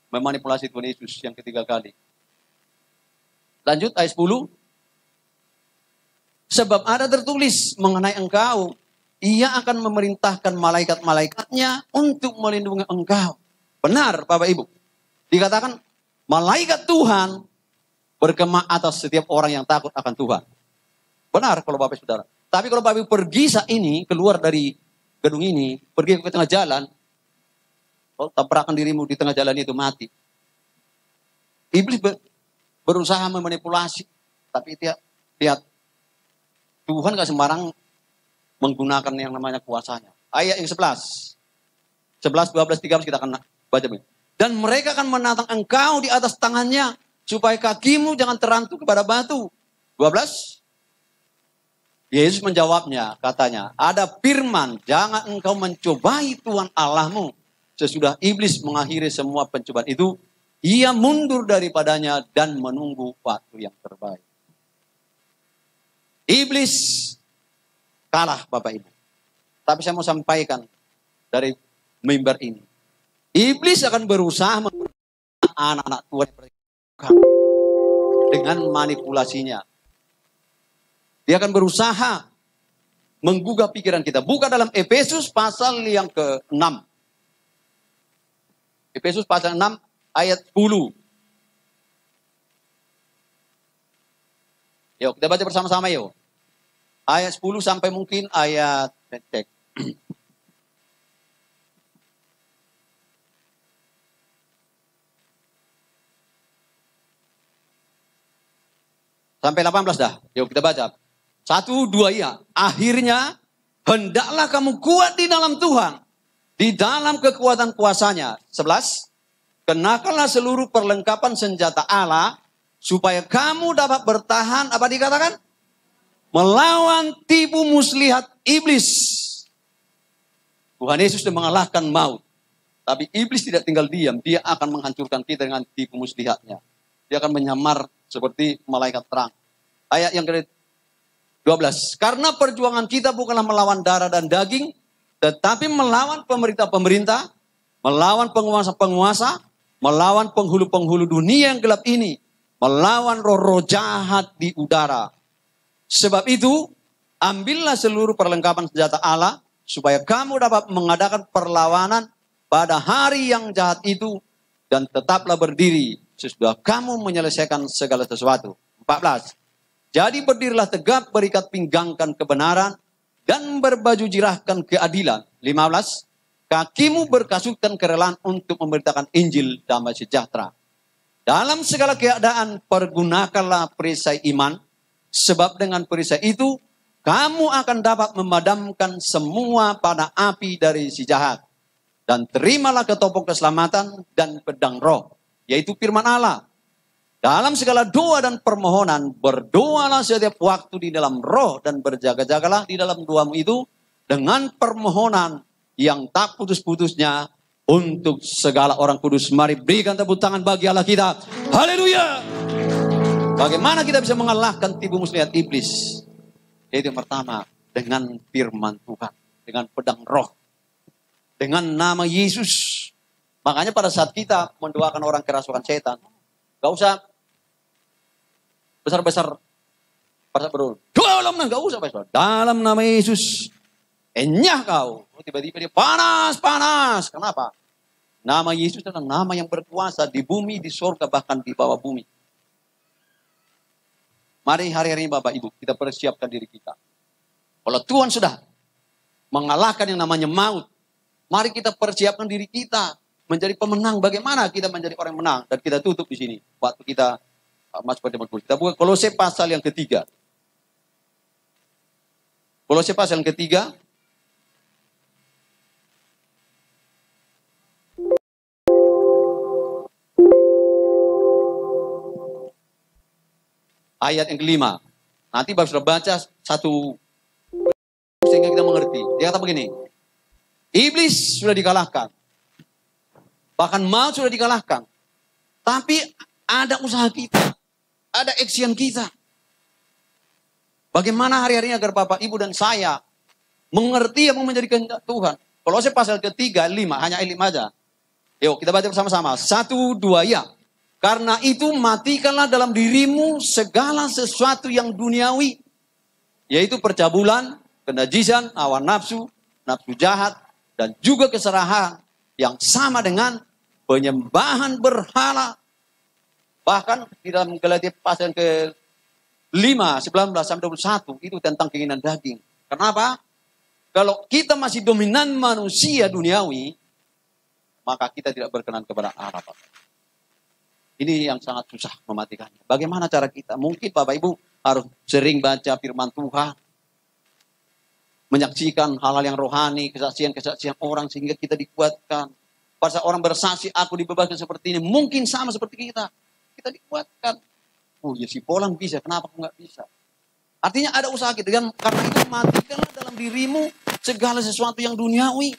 memanipulasi Tuhan Yesus yang ketiga kali. Lanjut ayat 10. Sebab ada tertulis mengenai engkau, ia akan memerintahkan malaikat-malaikatnya untuk melindungi engkau. Benar, Bapak Ibu. Dikatakan, malaikat Tuhan bergema atas setiap orang yang takut akan Tuhan. Benar kalau Bapak Saudara. Tapi kalau Bapak Ibu pergi saat ini, keluar dari gedung ini, pergi ke tengah jalan, kalau tabrakan dirimu di tengah jalan itu mati. Iblis berusaha memanipulasi. Tapi lihat, Tuhan gak sembarang menggunakan yang namanya kuasanya. Ayat yang 11, 12, 13 kita akan baca. Dan mereka akan menantang engkau di atas tangannya, supaya kakimu jangan terantuk kepada batu. 12. Yesus menjawabnya, katanya, ada firman, jangan engkau mencobai Tuhan Allahmu. Sesudah iblis mengakhiri semua pencobaan itu, ia mundur daripadanya dan menunggu waktu yang terbaik. Iblis kalah Bapak Ibu. Tapi saya mau sampaikan dari mimbar ini. Iblis akan berusaha memperbaiki anak-anak Tuhan dengan manipulasinya. Dia akan berusaha menggugah pikiran kita. Buka dalam Efesus pasal yang ke-6. Efesus pasal 6 ayat 10. Yuk kita baca bersama-sama yuk. Ayat 10 sampai mungkin ayat cek. Sampai 18 dah. Yuk kita baca. 1, 2 ya. Akhirnya hendaklah kamu kuat di dalam Tuhan. Di dalam kekuatan kuasanya. 11. Kenakanlah seluruh perlengkapan senjata Allah. Supaya kamu dapat bertahan. Apa dikatakan? Melawan tipu muslihat iblis. Tuhan Yesus sudah mengalahkan maut. Tapi iblis tidak tinggal diam. Dia akan menghancurkan kita dengan tipu muslihatnya. Dia akan menyamar seperti malaikat terang. Ayat yang ke-12. Karena perjuangan kita bukanlah melawan darah dan daging. Tetapi melawan pemerintah-pemerintah. Melawan penguasa-penguasa. Melawan penghulu-penghulu dunia yang gelap ini. Melawan roh-roh jahat di udara. Sebab itu, ambillah seluruh perlengkapan senjata Allah, supaya kamu dapat mengadakan perlawanan pada hari yang jahat itu, dan tetaplah berdiri, sesudah kamu menyelesaikan segala sesuatu. 14. Jadi berdirilah tegap, berikat pinggangkan kebenaran, dan berbaju jirahkan keadilan. 15. Kakimu berkasutkan kerelaan untuk memberitakan Injil damai sejahtera. Dalam segala keadaan, pergunakanlah perisai iman, sebab dengan perisai itu, kamu akan dapat memadamkan semua panah api dari si jahat. Dan terimalah ketopong keselamatan dan pedang roh, yaitu firman Allah. Dalam segala doa dan permohonan, berdoalah setiap waktu di dalam roh dan berjaga-jagalah di dalam doamu itu dengan permohonan yang tak putus-putusnya untuk segala orang kudus. Mari berikan tepuk tangan bagi Allah kita. Haleluya! Bagaimana kita bisa mengalahkan tipu muslihat iblis? Yaitu yang pertama, dengan firman Tuhan. Dengan pedang roh. Dengan nama Yesus. Makanya pada saat kita mendoakan orang kerasukan setan, gak usah besar-besar. Gak usah besar. Dalam nama Yesus. Enyah kau. Tiba-tiba dia panas. Kenapa? Nama Yesus adalah nama yang berkuasa di bumi, di surga, bahkan di bawah bumi. Mari hari-hari ini Bapak Ibu, kita persiapkan diri kita. Kalau Tuhan sudah mengalahkan yang namanya maut, mari kita persiapkan diri kita menjadi pemenang. Bagaimana kita menjadi orang menang? Dan kita tutup di sini. Waktu kita masuk perjamuan kudus. Kita buka Kolose pasal yang ketiga. Kolose pasal yang ketiga. Ayat yang kelima. Nanti Bapak sudah baca satu sehingga kita mengerti. Dia kata begini. Iblis sudah dikalahkan. Bahkan maut sudah dikalahkan. Tapi ada usaha kita. Ada action kita. Bagaimana hari-hari ini agar Bapak, Ibu, dan saya mengerti yang mau menjadi kehendak Tuhan. Kolose pasal ketiga, 5. Hanya 5 aja. Yuk kita baca bersama-sama. 1, 2, ya. Karena itu matikanlah dalam dirimu segala sesuatu yang duniawi. Yaitu percabulan, kenajisan, hawa nafsu, nafsu jahat, dan juga keserahan yang sama dengan penyembahan berhala. Bahkan di dalam Galatia pasal ke-5, 19-21 itu tentang keinginan daging. Kenapa? Kalau kita masih dominan manusia duniawi, maka kita tidak berkenan kepada Allah. Ini yang sangat susah mematikannya. Bagaimana cara kita? Mungkin Bapak Ibu harus sering baca firman Tuhan. Menyaksikan hal-hal yang rohani, kesaksian-kesaksian orang sehingga kita dikuatkan. Pada saat orang bersaksi, aku dibebaskan seperti ini. Mungkin sama seperti kita. Kita dikuatkan. Oh ya si Polan bisa, kenapa aku nggak bisa? Artinya ada usaha kita. Dan karena itu matikanlah dalam dirimu segala sesuatu yang duniawi.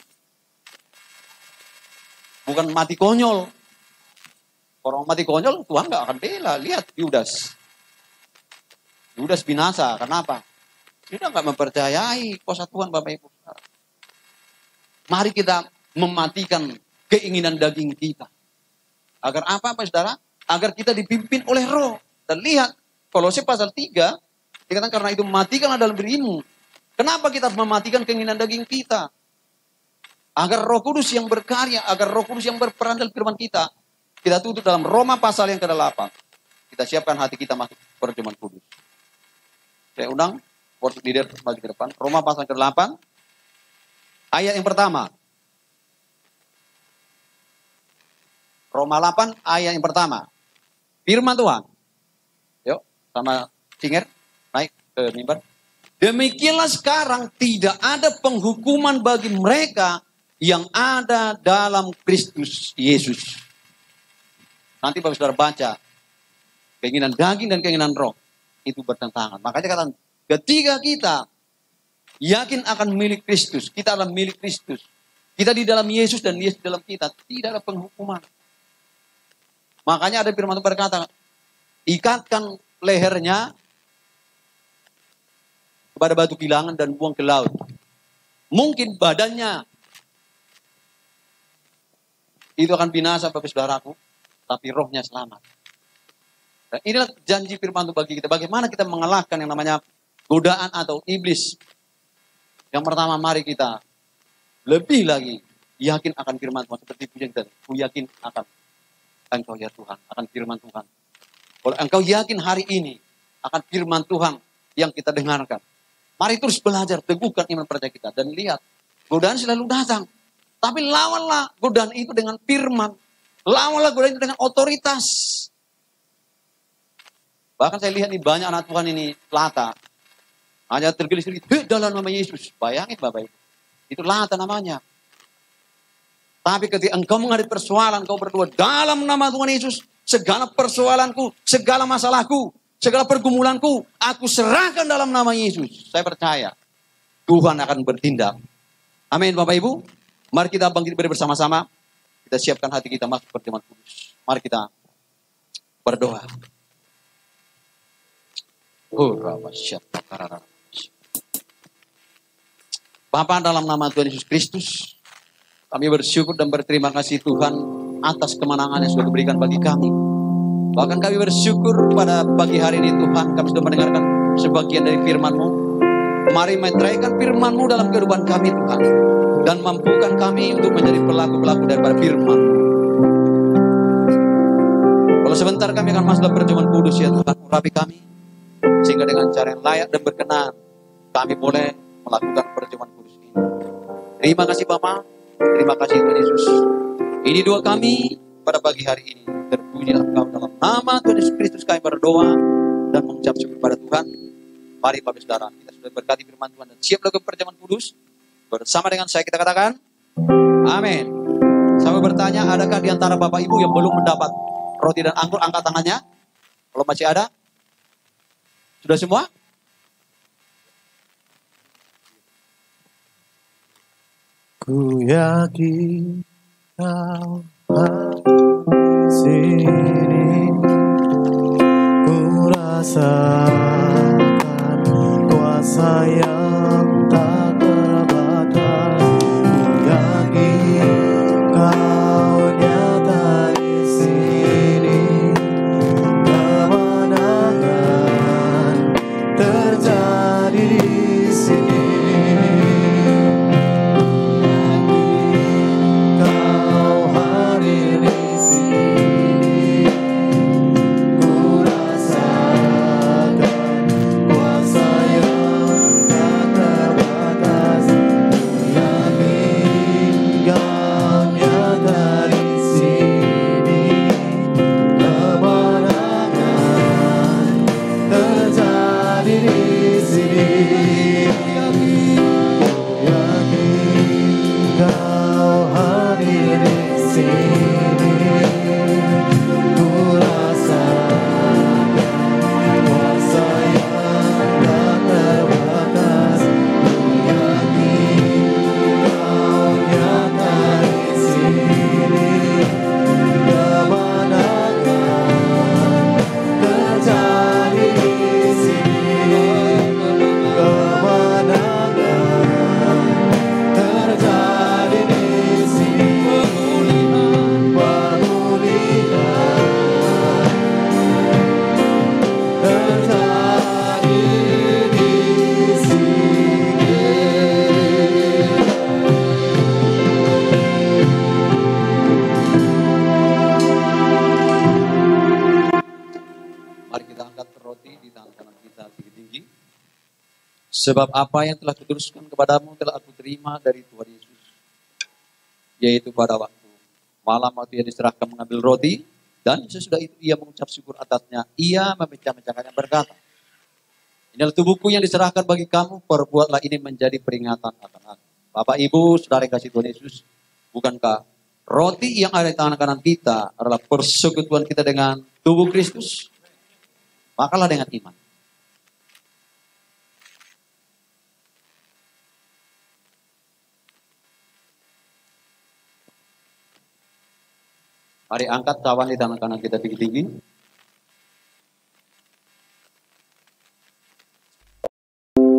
Bukan mati konyol. Orang mati konyol, Tuhan nggak akan bela. Lihat Yudas. Yudas binasa. Kenapa? Dia nggak mempercayai kuasa Tuhan, Bapak Ibu. Mari kita mematikan keinginan daging kita. Agar apa, Pak Saudara? Agar kita dipimpin oleh roh. Dan lihat, Kolose pasal 3, dikatakan karena itu matikanlah dalam dirimu. Kenapa kita mematikan keinginan daging kita? Agar Roh Kudus yang berkarya, agar Roh Kudus yang berperan dalam firman kita. Kita tutup dalam Roma pasal yang ke-8. Kita siapkan hati kita masuk perjamuan kudus. Saya undang worship leader maju ke depan. Roma pasal ke-8. Ayat yang pertama. Roma 8 ayat yang pertama. Firman Tuhan. Yuk, sama singer naik ke mimbar. Demikianlah sekarang tidak ada penghukuman bagi mereka yang ada dalam Kristus Yesus. Nanti Bapak Saudara baca. Keinginan daging dan keinginan roh. Itu bertentangan. Makanya katakan, ketika kita yakin akan milik Kristus. Kita adalah milik Kristus. Kita di dalam Yesus dan Yesus di dalam kita. Tidak ada penghukuman. Makanya ada firman Tuhan berkata, ikatkan lehernya kepada batu kilangan dan buang ke laut. Mungkin badannya itu akan binasa Bapak Saudaraku. Tapi rohnya selamat. Dan inilah janji firman Tuhan bagi kita. Bagaimana kita mengalahkan yang namanya godaan atau iblis. Yang pertama, mari kita lebih lagi yakin akan firman Tuhan. Seperti pujian tadi. Ku yakin akan engkau ya Tuhan. Akan firman Tuhan. Kalau engkau yakin hari ini akan firman Tuhan yang kita dengarkan. Mari terus belajar. Teguhkan iman percaya kita. Dan lihat. Godaan selalu datang. Tapi lawanlah godaan itu dengan firman. Lawanlah godaan itu dengan otoritas. Bahkan saya lihat nih banyak anak Tuhan ini lata. Hanya tergelis-gelis dalam nama Yesus. Bayangin Bapak Ibu. Itu lata namanya. Tapi ketika engkau menghadapi persoalan, engkau berdoa dalam nama Tuhan Yesus. Segala persoalanku, segala masalahku, segala pergumulanku, aku serahkan dalam nama Yesus. Saya percaya Tuhan akan bertindak. Amin Bapak Ibu. Mari kita bangkit bersama-sama. Kita siapkan hati kita masuk perjamuan kudus. Mari kita berdoa. Bapa dalam nama Tuhan Yesus Kristus, kami bersyukur dan berterima kasih Tuhan atas kemenangan yang sudah diberikan bagi kami. Bahkan kami bersyukur pada pagi hari ini Tuhan, kami sudah mendengarkan sebagian dari firman-Mu. Mari meteraikan firman-Mu dalam kehidupan kami Tuhan. Dan mampukan kami untuk menjadi pelaku-pelaku daripada firman. Kalau sebentar kami akan masuk dalam perjamuan kudus ya Tuhan. Urapi kami. Sehingga dengan cara yang layak dan berkenan. Kami boleh melakukan perjamuan kudus ini. Terima kasih Bapa. Terima kasih Tuhan Yesus. Ini doa kami pada pagi hari ini. Terpujilah Engkau dalam nama Tuhan Yesus Kristus kami berdoa dan mengucap syukur pada Tuhan. Mari Bapak Saudara, kita sudah berkati firman Tuhan dan siap lakukan perjamuan kudus. Bersama dengan saya kita katakan, amin. Saya bertanya, adakah di antara Bapak Ibu yang belum mendapat roti dan anggur? Angkat tangannya. Kalau masih ada, sudah semua? Ku yakin kau di sini, ku rasakan kuasa yang tak terbatas. Ku yakin kau nyata di sini, kemenangan terjadi di sini. Sebab apa yang telah kuteruskan kepadamu telah aku terima dari Tuhan Yesus. Yaitu pada waktu malam waktu ia diserahkan mengambil roti, dan sesudah itu ia mengucap syukur atasnya. Ia memecah-mecahkannya berkata, inilah tubuhku yang diserahkan bagi kamu, perbuatlah ini menjadi peringatan akan aku. Bapak Ibu, saudara kasih Tuhan Yesus, bukankah roti yang ada di tangan kanan kita adalah persekutuan kita dengan tubuh Kristus? Makalah dengan iman. Mari angkat cawan di tangan kanan kita tinggi-tinggi.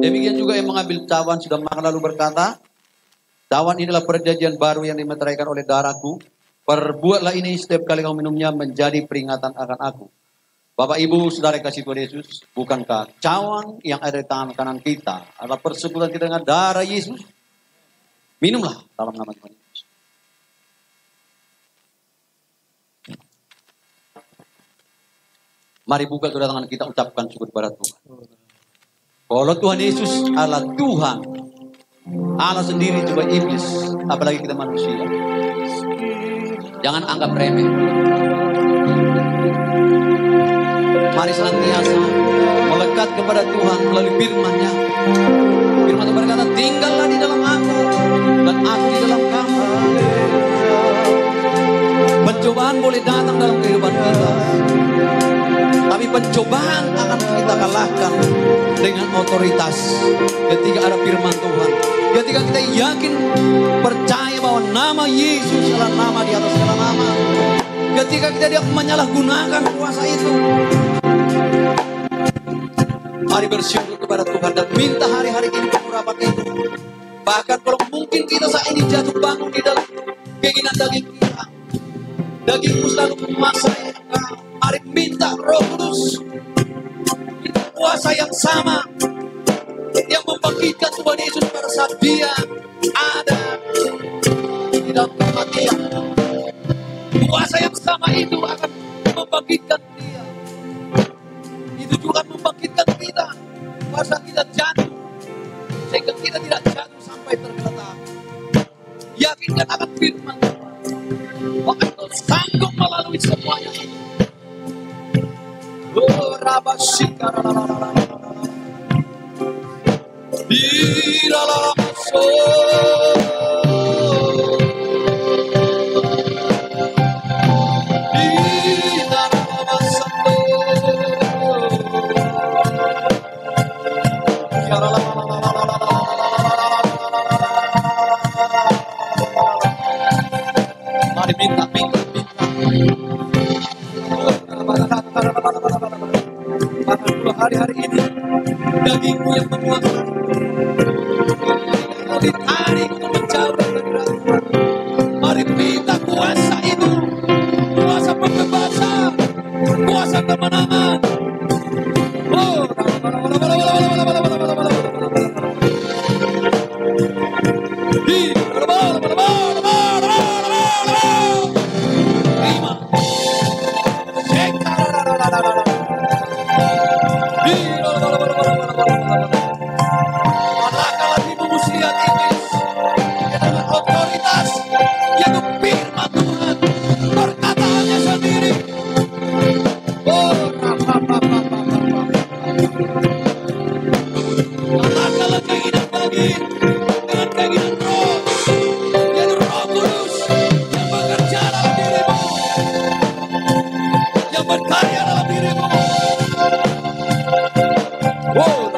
Demikian juga yang mengambil cawan sudah makan lalu berkata, cawan inilah perjanjian baru yang dimeteraikan oleh darahku. Perbuatlah ini setiap kali kamu minumnya menjadi peringatan akan aku. Bapak Ibu, saudara kasih Tuhan Yesus, bukankah cawan yang ada di tangan kanan kita adalah persekutuan kita dengan darah Yesus? Minumlah dalam nama Tuhan Yesus. Mari buka kedua tangan kita, ucapkan syukur kepada Tuhan. Kalau Tuhan Yesus adalah Tuhan, Allah sendiri juga iblis, apalagi kita manusia. Jangan anggap remeh. Mari senantiasa melekat kepada Tuhan melalui firman-Nya. Firman Tuhan berkata, tinggallah di dalam aku dan aku di dalam kamu. Pencobaan boleh datang dalam kehidupan kita, tapi pencobaan akan kita kalahkan dengan otoritas ketika ada firman Tuhan. Ketika kita yakin, percaya bahwa nama Yesus adalah nama di atas segala nama. Ketika kita tidak menyalahgunakan kuasa itu, mari bersyukur kepada Tuhan dan minta hari-hari ini pengurapan itu. Bahkan kalau mungkin kita saat ini jatuh bangun di dalam keinginan daging kita, dagingmu selalu menguasai engkau. Mari minta Roh Kudus, minta kuasa yang sama yang membangkitkan Tuhan Yesus pada saat Dia ada di dalam kematian. Kuasa yang sama itu akan membangkitkan Dia. Itu juga membangkitkan kita pada saat kita jatuh, sehingga kita tidak jatuh sampai tergeletak. Yakinkan akan firman Tuhan. Mari minta. Bahkan pula hari-hari ini dagingmu yang memuaskan. Mau ditarik untuk menjauh dari Tuhan. Mari minta kuasa itu, kuasa pembebasan, kuasa kemenangan. Oh, manakala timu muslihat iblis dengan otoritas yaitu firman Tuhan, perkataannya sendiri. Oh, manakala keinginan bangkit dengan keinginan roh, yaitu Roh Kudus yang bekerja dalam dirimu, yang berkarya dalam dirimu. Oh,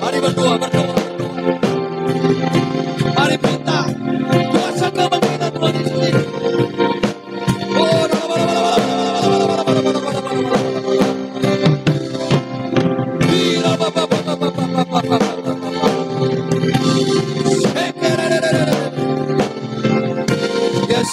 mari berdoa. Mari minta kuasa kebangkitan Tuhan Yesus. Oh, yes.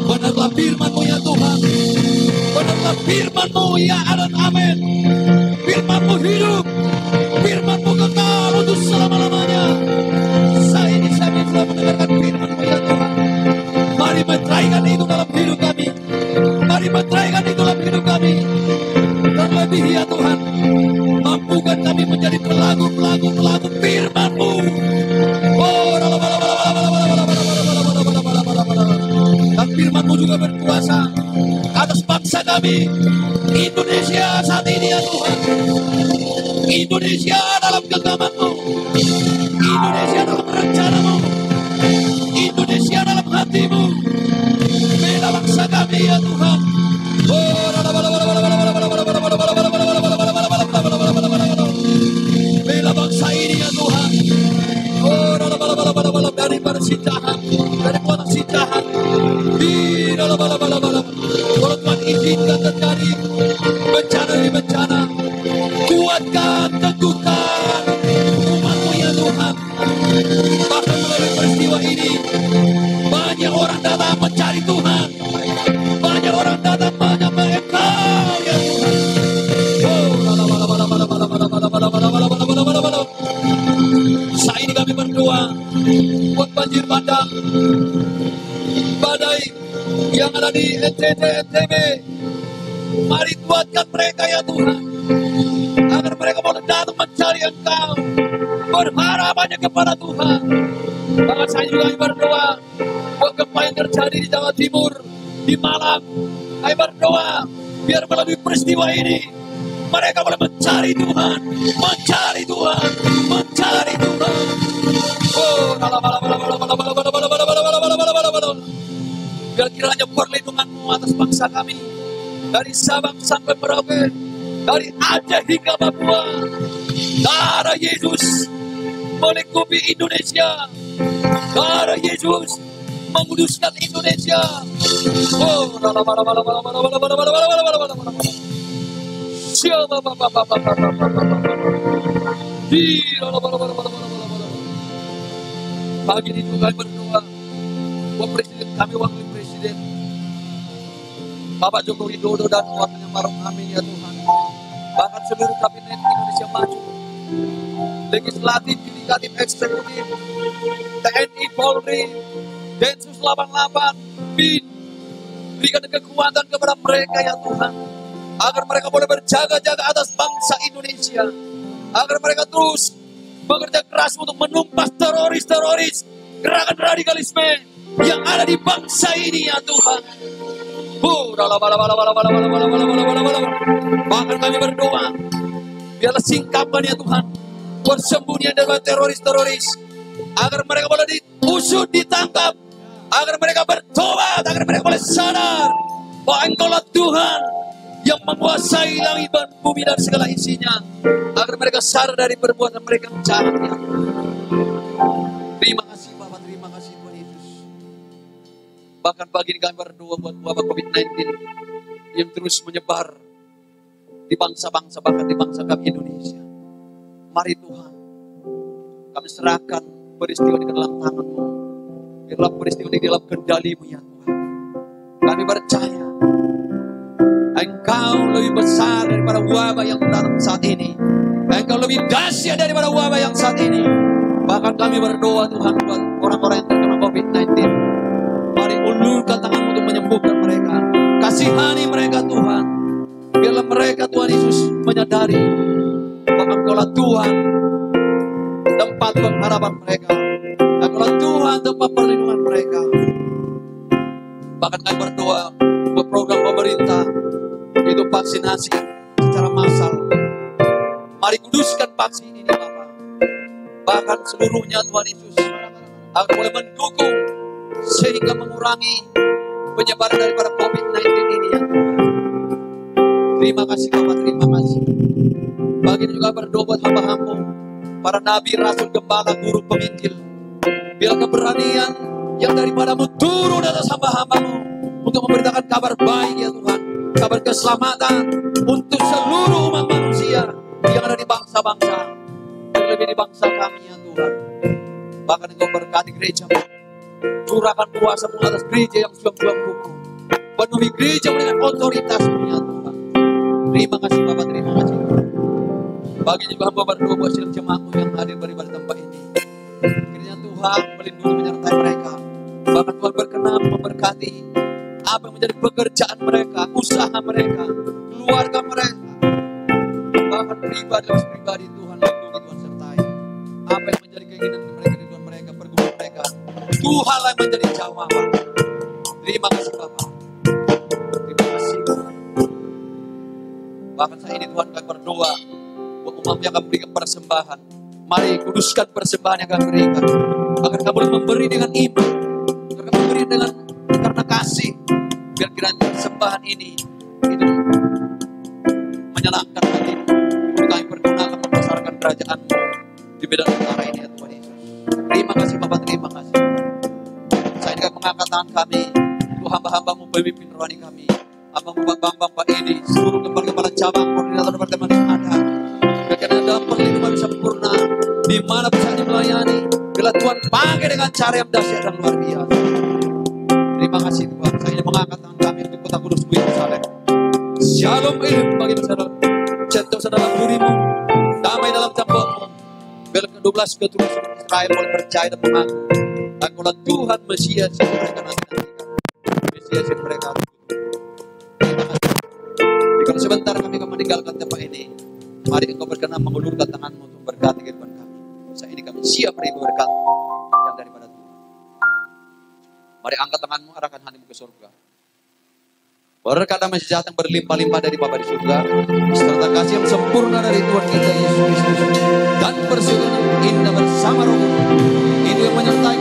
Benarlah firman-Mu ya Tuhan. Benarlah firman-Mu ya Adon amin. Firman-Mu hidup. Firman-Mu kekal untuk selama-lamanya. Saya ini sampai telah mendengarkan firman-Mu ya Tuhan. Mari meteraikan itu dalam hidup kami. Mari meteraikan itu dalam hidup kami. Terlebih ya Tuhan, mampukan kami menjadi pelaku firman-Mu. Oh, dan firman-Mu juga berkuasa atas bangsa kami Indonesia saat ini ya Tuhan. Indonesia dalam genggaman-Mu, Indonesia dalam rencana-Mu, Indonesia dalam hati-Mu. Bela bangsa kami ya Tuhan. Bela bangsa ini ya Tuhan. Dari si jahat, dari kuasa si jahat. Kalau Tuhan izinkan terjadi bencana demi bencana, kuatkan, teguhkan umat-Mu ya Tuhan. Bahkan melalui peristiwa ini, banyak orang datang mencari Tuhan. Banyak orang datang menyembah Engkau ya Tuhan. Saat ini kami berdoa buat banjir bandang, badai yang ada di NTT, NTB. Mari kuatkan mereka ya Tuhan, agar mereka mau datang mencari Engkau, berharap hanya kepada Tuhan. Bahkan saya juga berdoa buat gempa yang terjadi di Jawa Timur, di Malang. Kami berdoa biar melalui peristiwa ini mereka boleh mencari Tuhan, mencari Tuhan, mencari Tuhan. Oh, biar kiranya perlindungan-Mu atas bangsa kami, dari Sabang sampai Merauke, dari Aceh hingga Papua. Darah Yesus melingkupi Indonesia. Darah Yesus menguduskan Indonesia. Oh, Siapa pagi ini juga kami berdoa buat presiden kami, wakil presiden Bapak Joko Widodo dan wakilnya Maruf Amin ya Tuhan. Bahkan seluruh kabinet Indonesia Maju, legislatif, yudikatif, eksekutif, TNI, Polri, Densus 88, BIN, berikan kekuatan kepada mereka ya Tuhan, agar mereka boleh berjaga-jaga atas bangsa Indonesia, agar mereka terus bekerja keras untuk menumpas teroris-teroris, gerakan radikalisme yang ada di bangsa ini ya Tuhan. Bahkan kami berdoa, biarlah singkapkan ya Tuhan persembunyian dari teroris-teroris, agar mereka boleh diusut, ditangkap, agar mereka bertobat, agar mereka boleh sadar bahwa Engkaulah Tuhan yang menguasai langit dan bumi dan segala isinya, agar mereka sadar dari perbuatan mereka yang jahat ya. Terima kasih Bapak, terima kasih Tuhan Yesus. Bahkan pagi ini kami berdoa buat wabah COVID-19 yang terus menyebar di bangsa-bangsa, bahkan di bangsa kami Indonesia. Mari Tuhan, kami serahkan peristiwa ini ke dalam tangan-Mu. Biarlah peristiwa ini di dalam kendali-Mu ya Tuhan. Kami percaya Engkau lebih besar daripada wabah yang datang saat ini. Engkau lebih dahsyat daripada wabah yang saat ini. Bahkan kami berdoa Tuhan buat orang-orang yang terkena COVID-19. Mari ulurkan tangan untuk menyembuhkan mereka. Kasihani mereka Tuhan. Biarlah mereka Tuhan Yesus menyadari bahwa Engkaulah Tuhan, tempat pengharapan mereka. Engkaulah Tuhan, tempat perlindungan mereka. Bahkan kami berdoa buat program pemerintah, yaitu vaksinasi secara massal. Mari kuduskan vaksin ini Bapak. Bahkan seluruhnya Tuhan Yesus agar boleh mendukung sehingga mengurangi penyebaran daripada COVID-19 ini ya Tuhan. Terima kasih Bapak, terima kasih. Bagi juga berdoa buat hamba-Hamba, para nabi, rasul, gembala, guru, penginjil. Biar keberanian yang daripadamu turun atas hamba-Hamba-Mu untuk memberitakan kabar baik ya Tuhan, kabar keselamatan untuk seluruh umat manusia yang ada di bangsa-bangsa, terlebih di bangsa kami ya Tuhan. Bahkan Engkau berkati gereja, curahkan kuasa-Mu atas gereja yang suam-suam hukum, penuhi gereja dengan otoritas-Mu ya Tuhan. Terima kasih Bapak, terima kasih. Bagi juga hamba berdoa buat seluruh jemaat-Mu yang hadir beribadah di tempat ini. Kiranya Tuhan melindungi menyertai mereka. Bahkan Tuhan berkenan memberkati apa yang menjadi pekerjaan mereka, usaha mereka, keluarga mereka. Bahkan pribadi Tuhan lindungi, Tuhan sertai. Apa yang menjadi keinginan mereka, Tuhan mereka, pergumulan mereka, Tuhanlah yang menjadi jawaban. Terima kasih Bapak. Terima kasih Tuhan. Bahkan saat ini Tuhan kami berdoa buat umat yang akan berikan persembahan. Mari kuduskan persembahan yang kami berikan, agar kami boleh memberi dengan iman, agar kami memberi dengan karena kasih. Biar kiranya persembahan ini itu menyenangkan hati untuk kami pergunakan membesarkan kerajaan di bidang utara ini ya Tuhan Yesus. Terima kasih Bapak, terima kasih. Saya ini kami mengangkat tangan kami untuk hamba-hamba-Mu, pemimpin rohani kami, hamba-Mu Bapak ini, seluruh kepala cabang, koordinator departemen yang ada. Karena dalam perlindungan sempurna, di mana bisa melayani, bila Tuhan pakai dengan cara yang dahsyat dan luar biasa. Terima kasih Tuhan. Saya ini mengangkat tangan kami untuk kota Kudus Yerusalem. Shalom bagi saudara. Sentosa dalam dirimu, damai dalam tembokmu. Bila ke-12 keturunan Israel boleh percaya dan mengaku Engkaulah Tuhan Mesias yang mereka nantikan, Mesias yang mereka tunggu. Terima kasih. Jika sebentar kami akan meninggalkan tempat ini, mari Engkau berkenan mengulurkan tangan-Mu untuk berkati kehidupan kami. Saat ini kami siap beri berkat yang daripada Tuhan. Mari angkat tangan-Mu, arahkan hatimu ke surga. Berkat damai sejahtera yang berlimpah-limpah dari Bapa di surga, serta kasih yang sempurna dari Tuhan kita Yesus Kristus, dan persekutuan indah bersama Roh Kudus, itu yang menyertai